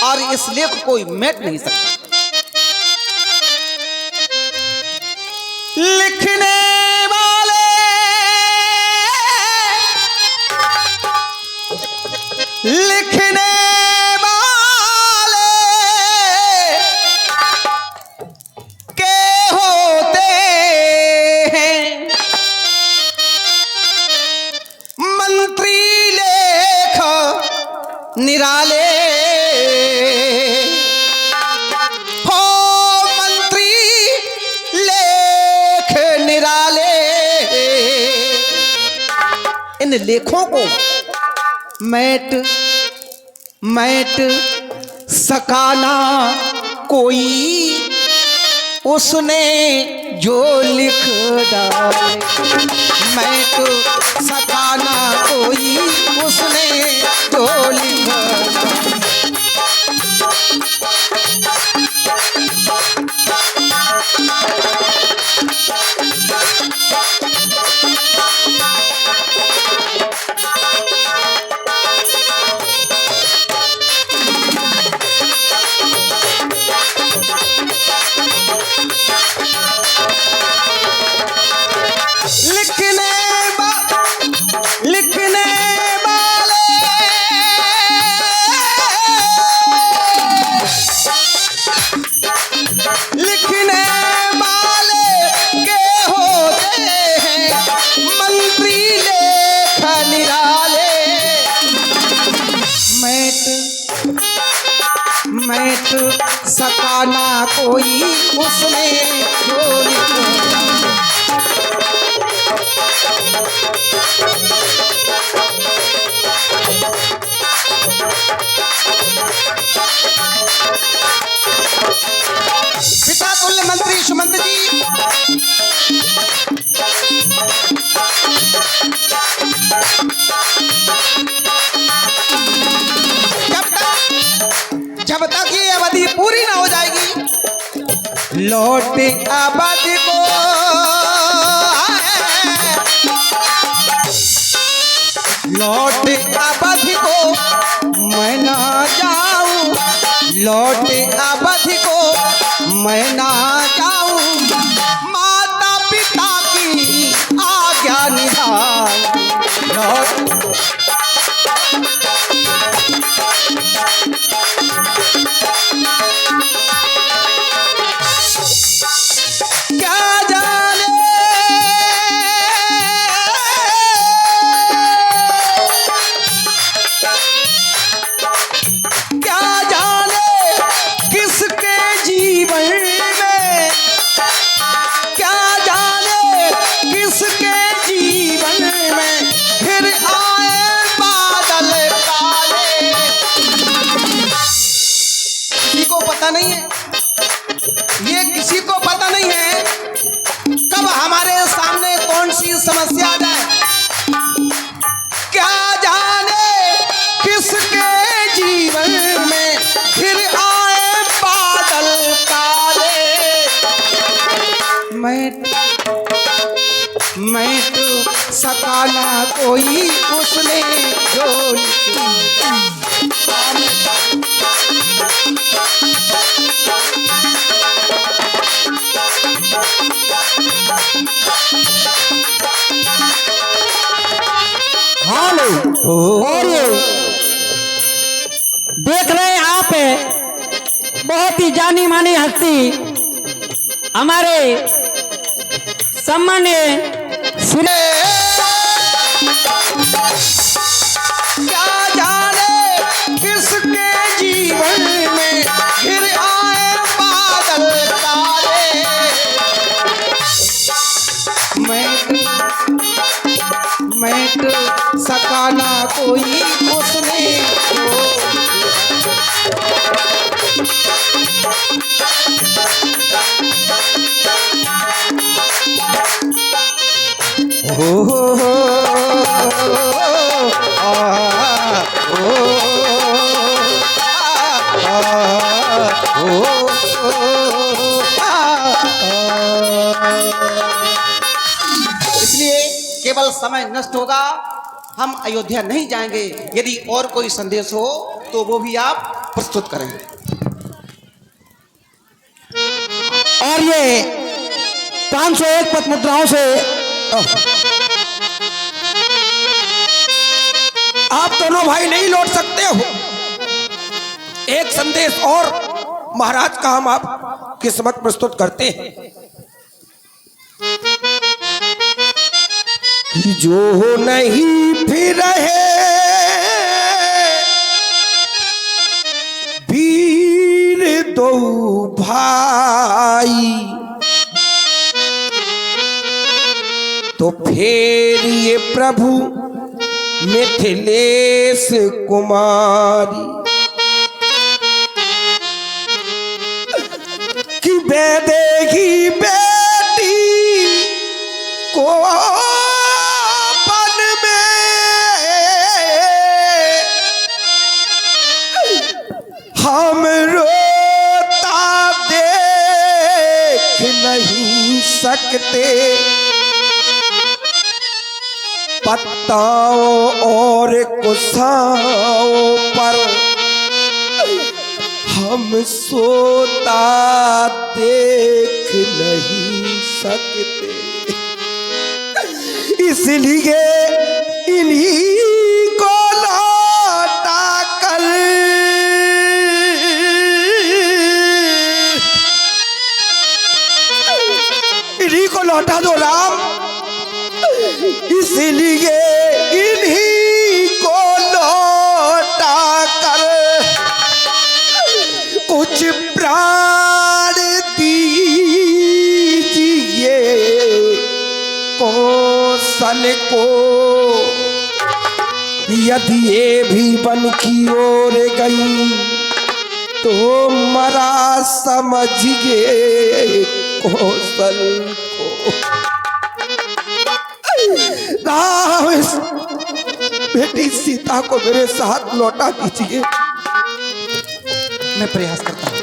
और इस लेख को मिट नहीं सकता। लिखने वाले लिखने निराले हो मंत्री लेख निराले। इन लेखों को मैट सकाना कोई उसने जो लिख डाले। मैट सकाना कोई उसने जो लिख डाले। मैट सकाना कोई उसने जो लिखा। पिता तुल्य मंत्री सुमंत जी, लौट अवध को, लौट अवध को मैं ना जाऊं, लौट अवध को मैं ना जाऊं, माता पिता की आज्ञा निभाऊं, लौट क्या जाने क्या जाने किसके जीवन में, क्या जाने किसके जीवन में फिर आए बादल काले। किसी को पता नहीं है, ये किसी को पता नहीं है कब हमारे सामने कौन सी समस्या आ जाए। क्या जाने किसके जीवन में फिर आए बादल काले। मैं तो सका ना कोई उसने जो हेलो, और ये देख रहे हैं आप बहुत ही जानी मानी हस्ती हमारे सम्मान्य सुने। क्या जाने किसके जीवन में फिर आए बादल काले। मैं तो सका ना कोई उसने इसलिए केवल समय नष्ट होगा, हम अयोध्या नहीं जाएंगे। यदि और कोई संदेश हो तो वो भी आप प्रस्तुत करें। और ये 501 पद मुद्राओं से आप दोनों भाई नहीं लौट सकते हो। एक संदेश और महाराज का हम आपके समक्ष प्रस्तुत करते हैं कि जो नहीं फिर रहे वीर दो भाई, तो फिर ये प्रभु मिथिलेश कुमारी कि वैदेही बेटी को पन में हम रोता देख नहीं सकते। पत्ताओं और कुसाओं पर हम सोता देख नहीं सकते, इसलिए इन्हीं को लौटा कर इन्हीं को लौटा दो राम, इसलिए इन्हीं को लौटा कर कुछ प्राण दीजिए कौशल को। यदि ये भी वन की ओर गई तो मरा समझिए कौशल को। राम बेटी सीता को मेरे साथ लौटा दीजिए। मैं प्रयास करता हूं।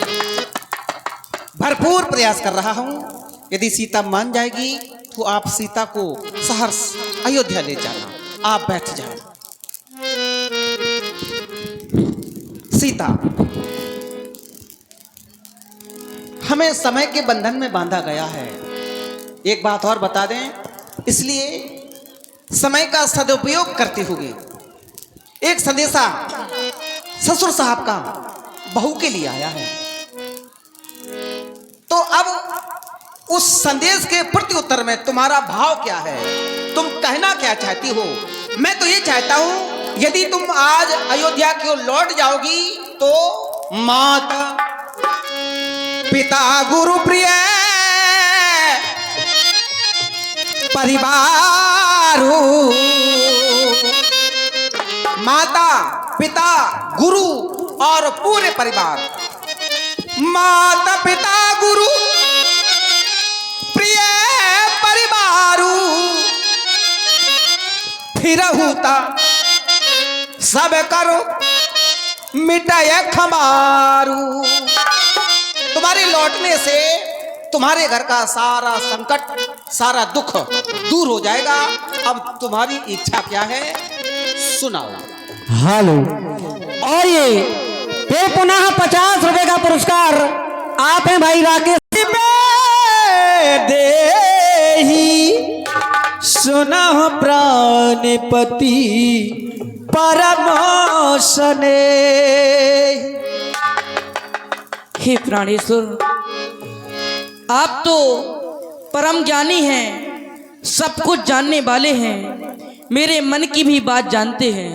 भरपूर प्रयास कर रहा हूं। यदि सीता मान जाएगी तो आप सीता को सहर्ष अयोध्या ले जाना। आप बैठ जाए। सीता, हमें समय के बंधन में बांधा गया है। एक बात और बता दें, इसलिए समय का सदुपयोग करते हुए एक संदेशा ससुर साहब का बहू के लिए आया है। तो अब उस संदेश के प्रति उत्तर में तुम्हारा भाव क्या है? तुम कहना क्या चाहती हो? मैं तो ये चाहता हूं, यदि तुम आज अयोध्या की ओर लौट जाओगी तो माता पिता गुरु प्रिय परिवार, माता पिता गुरु और पूरे परिवार, माता पिता गुरु प्रिय परिवार, फिर होता सब करो मिटाए खमारू। तुम्हारे लौटने से तुम्हारे घर का सारा संकट, सारा दुख दूर हो जाएगा। अब तुम्हारी इच्छा क्या है, सुनाओ। हेलो, और ये फिर पुनः 50 रुपए का पुरस्कार आप हैं भाई राकेश देही सुना प्राणपति परमोशने। हे प्राणेश्वर, आप तो परम ज्ञानी हैं, सब कुछ जानने वाले हैं, मेरे मन की भी बात जानते हैं।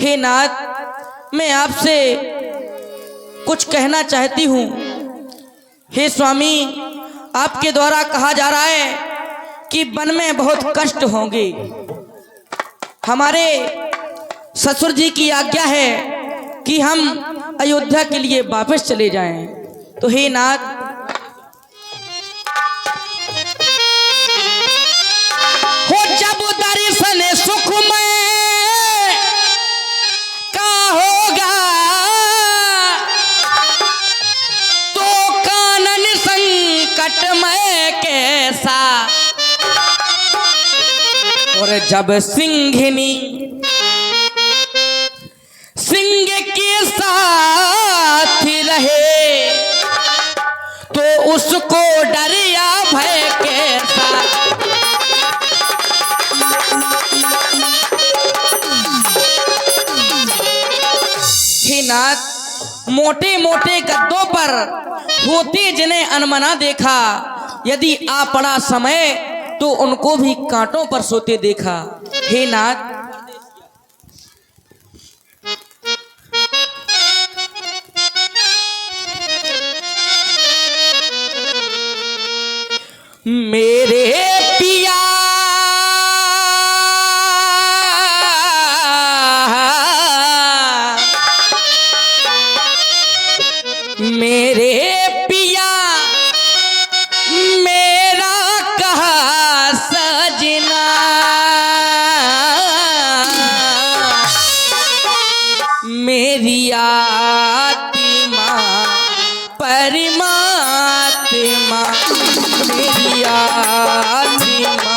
हे नाथ, मैं आपसे कुछ कहना चाहती हूँ। हे स्वामी, आपके द्वारा कहा जा रहा है कि वन में बहुत कष्ट होंगे। हमारे ससुर जी की आज्ञा है कि हम अयोध्या के लिए वापस चले जाएं। तो हे नाथ, हो जब दर्शन सुख में का होगा तो कानन संकट में कैसा, और जब सिंघनी सिंह के साथ रहे तो उसको डर या भय कैसा। हे नाथ, मोटे मोटे गद्दों पर होते जिन्हें अनमना देखा, यदि आ पड़ा समय तो उनको भी कांटों पर सोते देखा। हे नाथ, मेरे पिया मेरे पिया मेरा कहा सजना, मेरी आत्मा परमात्मा, मेरी आत्मा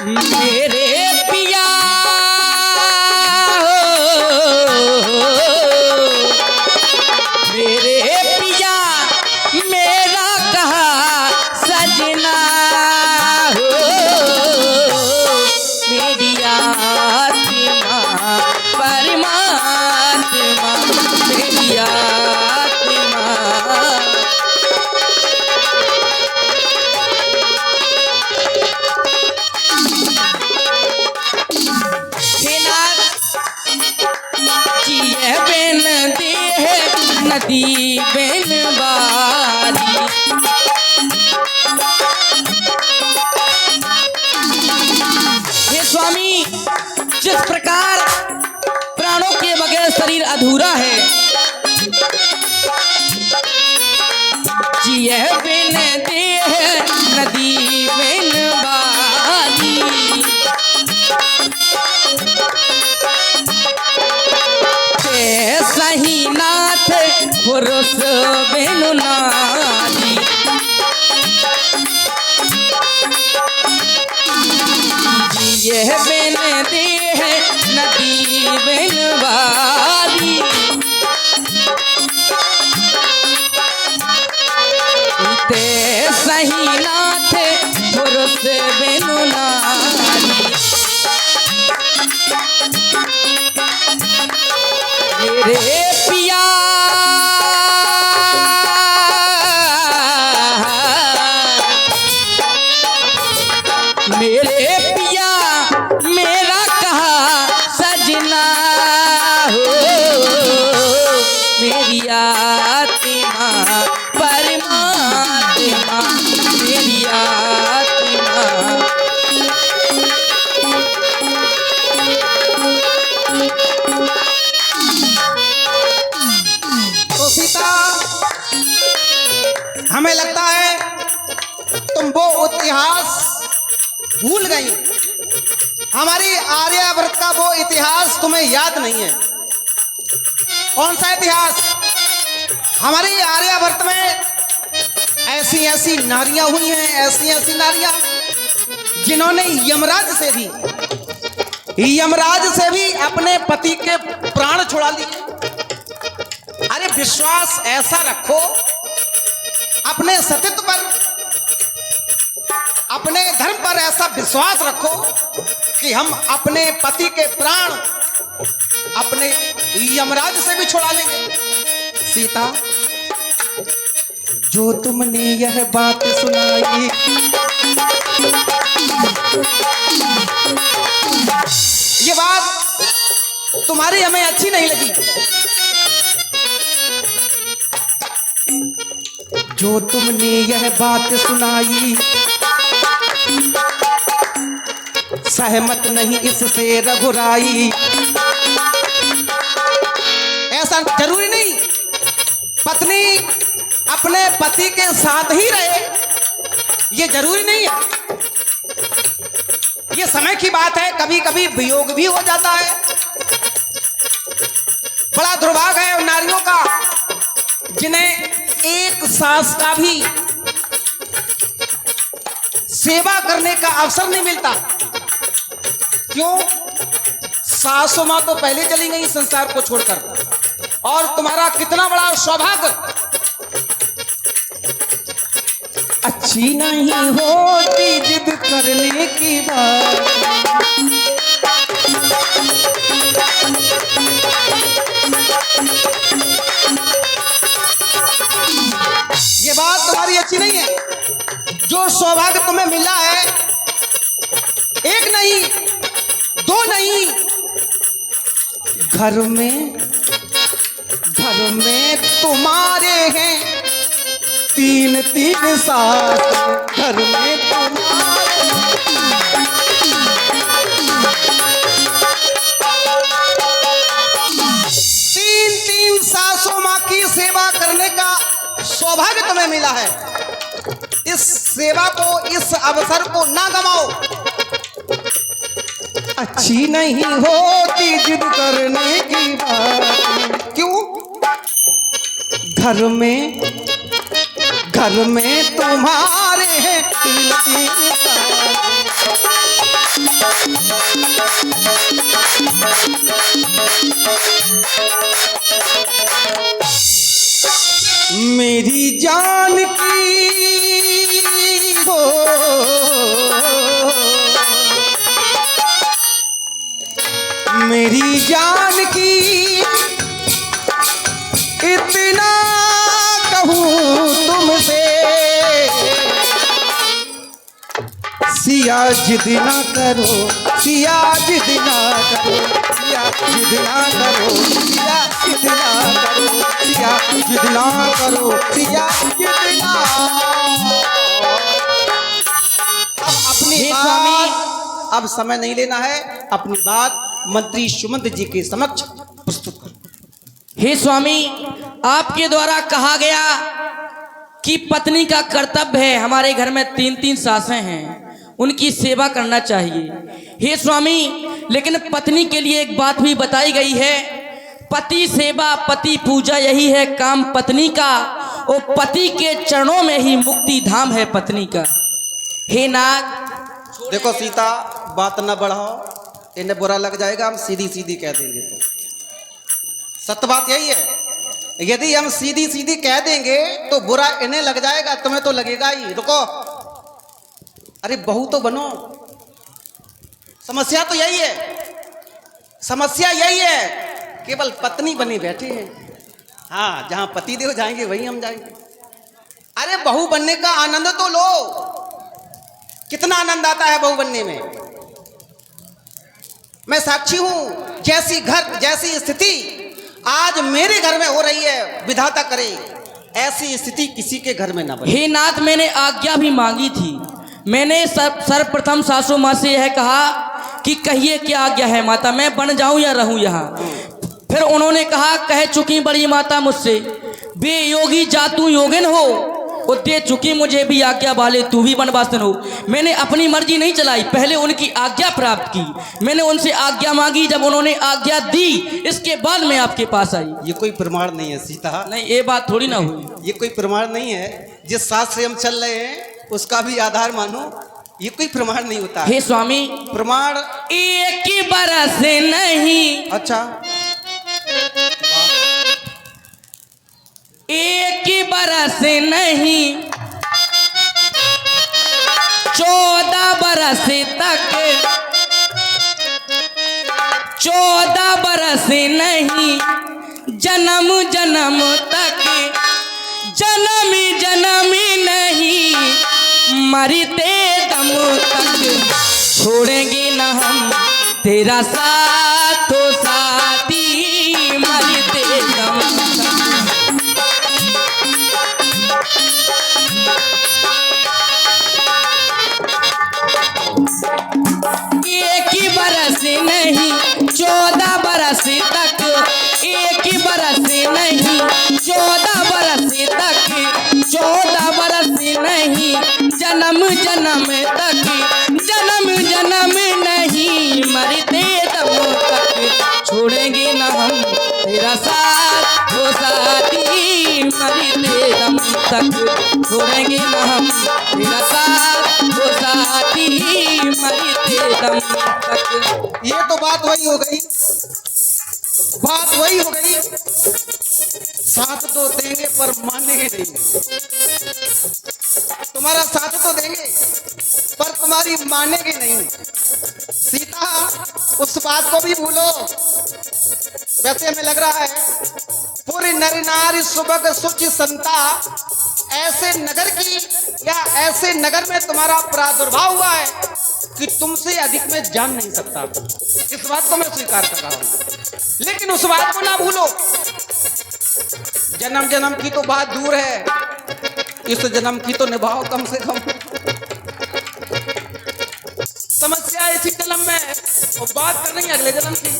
मेरे पिया मेरे पिया मेरा कहा सजना हो, मेरी आत्मा परमात्मा, मेरी आत्मा। जिए बिन देह नदी बिन बारी, हे स्वामी, जिस प्रकार प्राणों के बगैर शरीर अधूरा है, जिए बिन देह नदी बिन सही नाथ पुरुष बिनु नारी। यह बिन देह नदी बिन बारी। ते सही नाथ पुरुष बिनु नारी। मेरे पिया मेरे पिया मेरा कहा सजना हो। मेरी आत्मा परमात्मा मेरी आत्मा। तो सीता, हमें लगता है तुम वो इतिहास भूल गई। हमारी आर्यावर्त का वो इतिहास तुम्हें याद नहीं है। कौन सा इतिहास? हमारी आर्यावर्त में ऐसी ऐसी नारियां हुई हैं, ऐसी ऐसी नारियां जिन्होंने यमराज से भी अपने पति के प्राण छुड़ा लिए। अरे विश्वास ऐसा रखो अपने सतीत्व पर, अपने धर्म पर ऐसा विश्वास रखो कि हम अपने पति के प्राण अपने यमराज से भी छुड़ा लेंगे। सीता, जो तुमने यह बात सुनाई, ये बात तुम्हारी हमें अच्छी नहीं लगी। जो तुमने यह बात सुनाई, सहमत नहीं इससे रघुराई। ऐसा जरूरी नहीं पत्नी अपने पति के साथ ही रहे, ये जरूरी नहीं है। ये समय की बात है, कभी कभी वियोग भी हो जाता है। बड़ा दुर्भाग्य है उन नारियों का जिन्हें एक सास का भी सेवा करने का अवसर नहीं मिलता। क्यों? सासू मां तो पहले चली गई संसार को छोड़कर, और तुम्हारा कितना बड़ा सौभाग्य। अच्छी नहीं होती जिद करने की बात, ये बात तुम्हारी अच्छी नहीं है। जो सौभाग्य तुम्हें मिला है, एक नहीं दो नहीं, घर में तुम्हारे हैं तीन तीन सास। घर में तुम्हारे तीन तीन सासों माँ की सेवा करने का सौभाग्य तुम्हें मिला है। इस सेवा को, इस अवसर को ना गमाओ। अच्छी नहीं होती जिद करने की बात। क्यों? घर में तुम्हारे हैं तीन तीन मेरी जान की हो, मेरी जान की इतना कहूँ तुमसे, सिया जिद ना करो, सिया जिद ना करो, सिया जिद ना करो, सिया जिद ना करो, सिया जिद ना करो, सिया जिद ना। अब अपनी बात, अब समय नहीं लेना है, अपनी बात मंत्री सुमंत जी के समक्ष प्रस्तुत करो। हे स्वामी, आपके द्वारा कहा गया कि पत्नी का कर्तव्य है, हमारे घर में तीन तीन सासें हैं, उनकी सेवा करना चाहिए। हे स्वामी, लेकिन पत्नी के लिए एक बात भी बताई गई है, पति सेवा पति पूजा यही है काम पत्नी का। और पति के चरणों में ही मुक्ति धाम है पत्नी का। हे नाथ, देखो सीता, बात न बढ़ाओ, इन्हें बुरा लग जाएगा, हम सीधी सीधी कह देंगे तो। सत्य बात यही है, यदि हम सीधी सीधी कह देंगे तो बुरा इन्हें लग जाएगा, तुम्हें तो लगेगा ही। रुको, अरे बहू तो बनो। समस्या तो यही है, समस्या यही है, केवल पत्नी बने बैठे हैं। हाँ, जहां पति देव जाएंगे वहीं हम जाएंगे। अरे बहू बनने का आनंद तो लो, कितना आनंद आता है बहू बनने में। मैं साक्षी हूं, जैसी घर जैसी स्थिति आज मेरे घर में हो रही है, विधाता करे ऐसी स्थिति किसी के घर में ना बने। हे नाथ, मैंने आज्ञा भी मांगी थी। मैंने सर्वप्रथम सासू माँ से यह कहा कि कहिए क्या आज्ञा है माता, मैं बन जाऊं या रहूं यहाँ। फिर उन्होंने कहा, कह चुकी बड़ी माता मुझसे, बे योगी जा तू योगिन हो, और दे चुकी मुझे भी आज्ञा वाले तू भी बनवासन हो। मैंने अपनी मर्जी नहीं चलाई, पहले उनकी आज्ञा प्राप्त की। मैंने उनसे आज्ञा मांगी, जब उन्होंने आज्ञा दी इसके बाद मैं आपके पास आई। ये कोई प्रमाण नहीं है सीता, नहीं, ये बात थोड़ी ना हुई। ये कोई प्रमाण नहीं है। जिस साथ से हम चल रहे हैं उसका भी आधार मानो, ये कोई प्रमाण नहीं होता है। हे स्वामी, प्रमाण एक ही बरस नहीं, अच्छा, एक ही बरस नहीं, 14 बरस तक, 14 बरस नहीं, जन्म जन्म तक, जन्म जन्म नहीं, मरते दम तक छोड़ेंगे न हम तेरा साथ हो साथी, मरते दम तक। एक ही बरस नहीं, 14 बरस तक, एक ही बरस नहीं, 14 बरस तक, 14 बरस नहीं, जन्म जन्म तक, जन्म जन्म नहीं, मरते दम तक छोड़ेंगे न हम तेरा साथ हो साथी, मरते दम तक छोड़ेंगे न हम तेरा साथ हो साथी, मरते दम तक। ये तो बात वही हो गई, बात वही हो गई। साथ तो देंगे पर मानेंगे नहीं। तुम्हारा साथ तो देंगे पर तुम्हारी मानेंगे नहीं। सीता, उस बात को भी भूलो। वैसे हमें लग रहा है पूरी नर नारी सुबह सुच संता ऐसे नगर की या ऐसे नगर में तुम्हारा प्रादुर्भाव हुआ है कि तुमसे अधिक मैं जान नहीं सकता। इस बात को मैं स्वीकार कर रहा हूं, लेकिन उस बात को ना भूलो। जन्म जन्म की तो बात दूर है, इस जन्म की तो निभाओ कम से कम। समस्या इसी जन्म में है और बात कर रही है अगले जन्म की।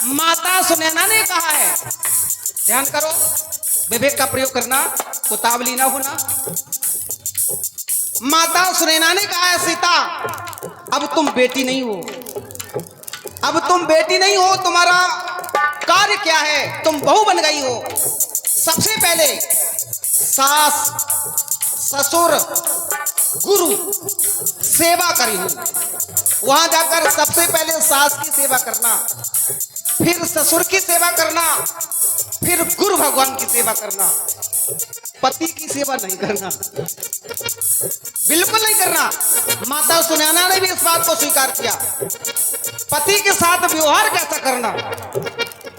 माता सुनैना ने कहा है, ध्यान करो, विवेक का प्रयोग करना, उतावली ना होना। माता सुनैना ने कहा है, सीता अब तुम बेटी नहीं हो, अब तुम बेटी नहीं हो, तुम्हारा कार्य क्या है, तुम बहू बन गई हो। सबसे पहले सास ससुर गुरु सेवा करी हो, वहां जाकर सबसे पहले सास की सेवा करना, फिर ससुर की सेवा करना, फिर गुरु भगवान की सेवा करना। पति की सेवा नहीं करना, बिल्कुल नहीं करना। माता सुनैना ने भी इस बात को स्वीकार किया। पति के साथ व्यवहार कैसा करना,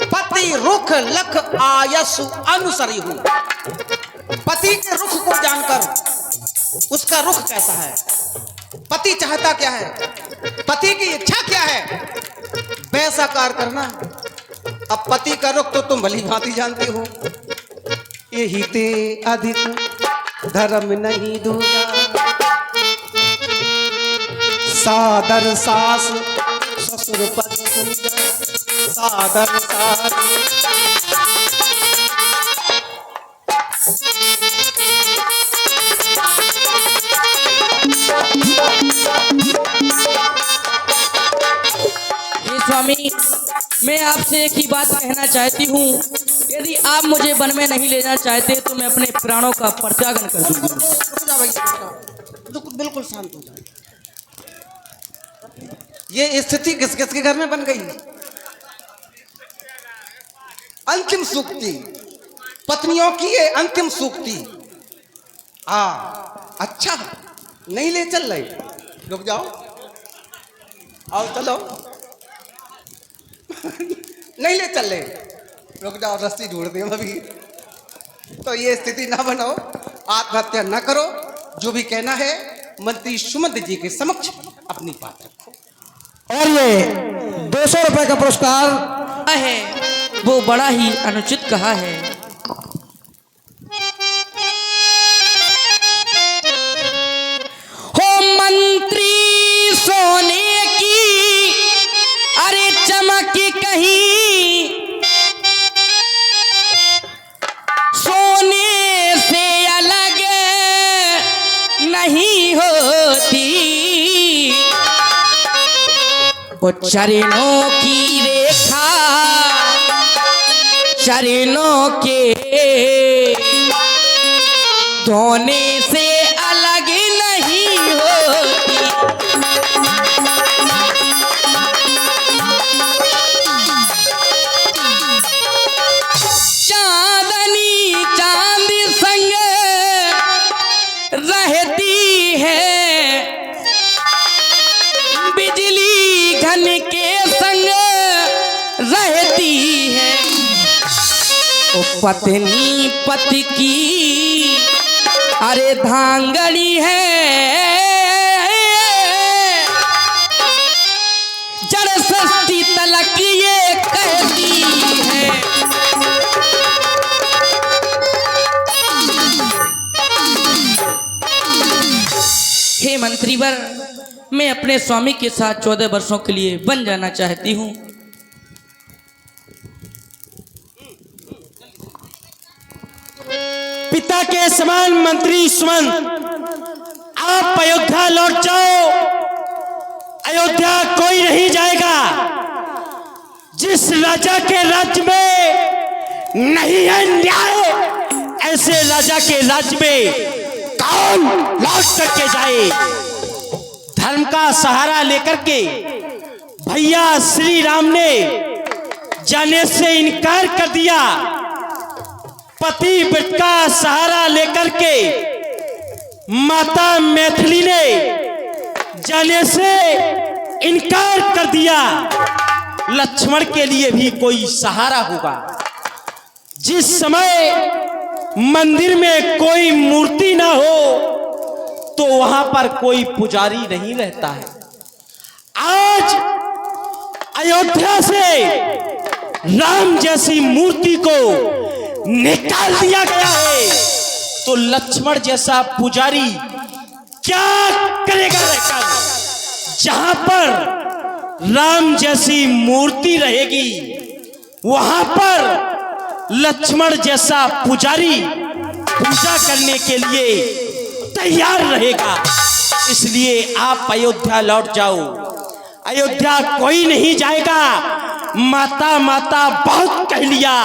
पति रुख लख आयसु अनुसरी हूं। पति के रुख को जानकर उसका रुख कैसा है, पति चाहता क्या है, पति की इच्छा क्या है, वैसा कार्य करना। अब पति का रुख तो तुम भली भांति जानते हो। यही ते अधिक धर्म नहीं दूजा, सादर सास ससुर पद पूजा, सादर सास। हे स्वामी, मैं आपसे एक ही बात कहना चाहती हूँ, यदि आप मुझे वन में नहीं ले जाना चाहते तो मैं अपने प्राणों का परित्यागन कर दूंगी। रुक जा भैया, बिल्कुल शांत हो जाए। ये स्थिति किस किस के घर में बन गई? अंतिम सूक्ति, पत्नियों की ये अंतिम सूक्ति। अच्छा, नहीं ले चल रहे, रुक जाओ, आओ चलो। नहीं ले चल रहे, रुक जाओ, रस्सी ढूंढते हैं अभी। तो ये स्थिति ना बनाओ, आत्महत्या ना करो। जो भी कहना है मंत्री सुमंत जी के समक्ष अपनी बात रखो। और ये 200 रुपए का पुरस्कार है वो बड़ा ही अनुचित कहा है। हो मंत्री सोने की अरे चमक कहीं सोने से अलग नहीं होती, वो चरणों की रेखा चरणों के धोने से अलग नहीं होती। चांदनी चांद संग रहती है, बिजली घन के संग रहती है, ओ पत्नी पति की अरे धांगड़ी है, जड़ सस्ती तलक ये कहती है। हे मंत्रीवर, मैं अपने स्वामी के साथ 14 वर्षों के लिए बन जाना चाहती हूँ। पिता के समान मंत्री सुमंत, आप अयोध्या लौट जाओ। अयोध्या कोई नहीं जाएगा। जिस राजा के राज्य में नहीं है न्याय, ऐसे राजा के राज्य में कौन लौट करके जाए? धर्म का सहारा लेकर के भैया श्री राम ने जाने से इनकार कर दिया। पति व्रत का सहारा लेकर के माता मैथिली ने जाने से इनकार कर दिया। लक्ष्मण के लिए भी कोई सहारा होगा। जिस समय मंदिर में कोई मूर्ति ना हो तो वहां पर कोई पुजारी नहीं रहता है। आज अयोध्या से राम जैसी मूर्ति को निकाल दिया गया है, तो लक्ष्मण जैसा पुजारी क्या करेगा रहकर? जहां पर राम जैसी मूर्ति रहेगी वहां पर लक्ष्मण जैसा पुजारी पूजा करने के लिए तैयार रहेगा। इसलिए आप अयोध्या लौट जाओ। अयोध्या कोई नहीं जाएगा। माता माता बहुत कह लिया,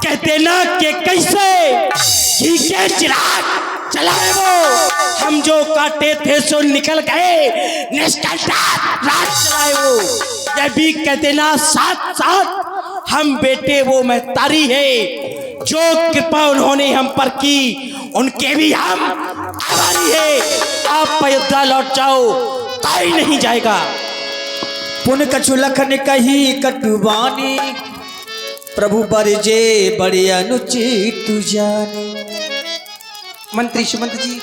कह देना कि कैसे घी के चिराग चलाए वो, हम जो काटे थे सो निकल गए, निष्कलता राज चलाए वो। यह भी कह देना साथ साथ हम बेटे वो महतारी है, जो कृपा उन्होंने हम पर की उनके भी हम आभारी है। आप अयोध्या लौट जाओ, कोई नहीं जाएगा। पुन कछु लखन कही कटुबानी, प्रभु बरजे बड़े अनुचित जाने। मंत्री सुमंत जी,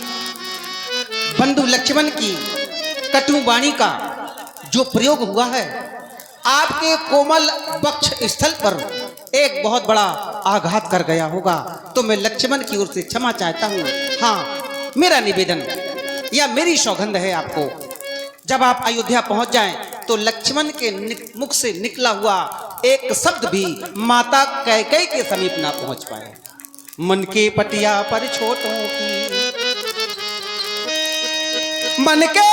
बंधु लक्ष्मण की कटु वाणी का जो प्रयोग हुआ है, आपके कोमल वक्ष स्थल पर एक बहुत बड़ा आघात कर गया होगा, तो मैं लक्ष्मण की ओर से क्षमा चाहता हूँ। हाँ, मेरा निवेदन या मेरी सौगंध है आपको, जब आप अयोध्या पहुंच जाएं तो लक्ष्मण के मुख से निकला हुआ एक शब्द भी माता कैकेयी के समीप ना पहुंच पाए। मन के पटिया पर छोटों की, मन के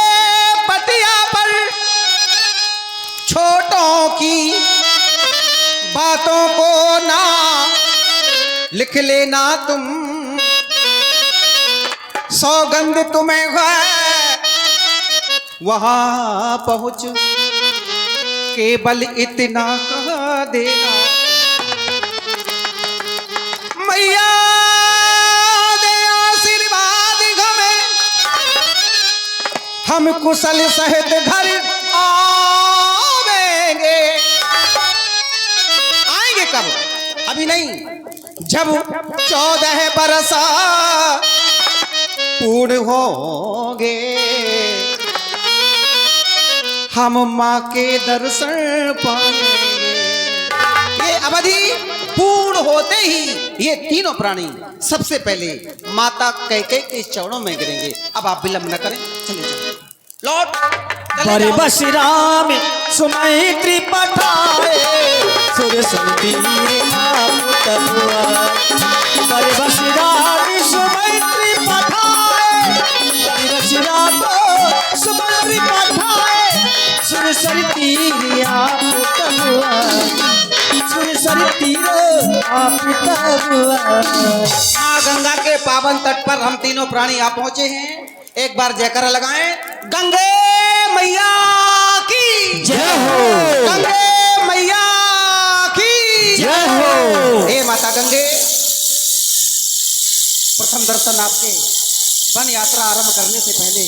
पटिया पर छोटों की बातों को ना लिख लेना तुम, सौगंध तुम्हें है वहां पहुंच केवल इतना कह देना, मैया दे आशीर्वाद हमें, हम कुशल सहित घर आवेंगे। आएंगे कब? अभी नहीं, जब 14 बरस पूर्ण होंगे, हम माँ के दर्शन पाएंगे। ये अवधि पूर्ण होते ही ये तीनों प्राणी सबसे पहले माता कैकेयी के चरणों में गिरेंगे। अब आप विलंब न करें, चलिए लौट बड़े बस राम सुमैत्री पठाए, सुर सुनती बड़े बस राम सुमैत्री पठाए, बस राम सुमैत्री पठाए, सुर सरती सुर सरती माँ गंगा के पावन तट पर हम तीनों प्राणी आ पहुंचे हैं। एक बार जयकारा लगाएं, गंगे मैया की जय हो, गंगे मैया की जय हो। हे माता गंगे, प्रथम दर्शन आपके वन यात्रा आरंभ करने से पहले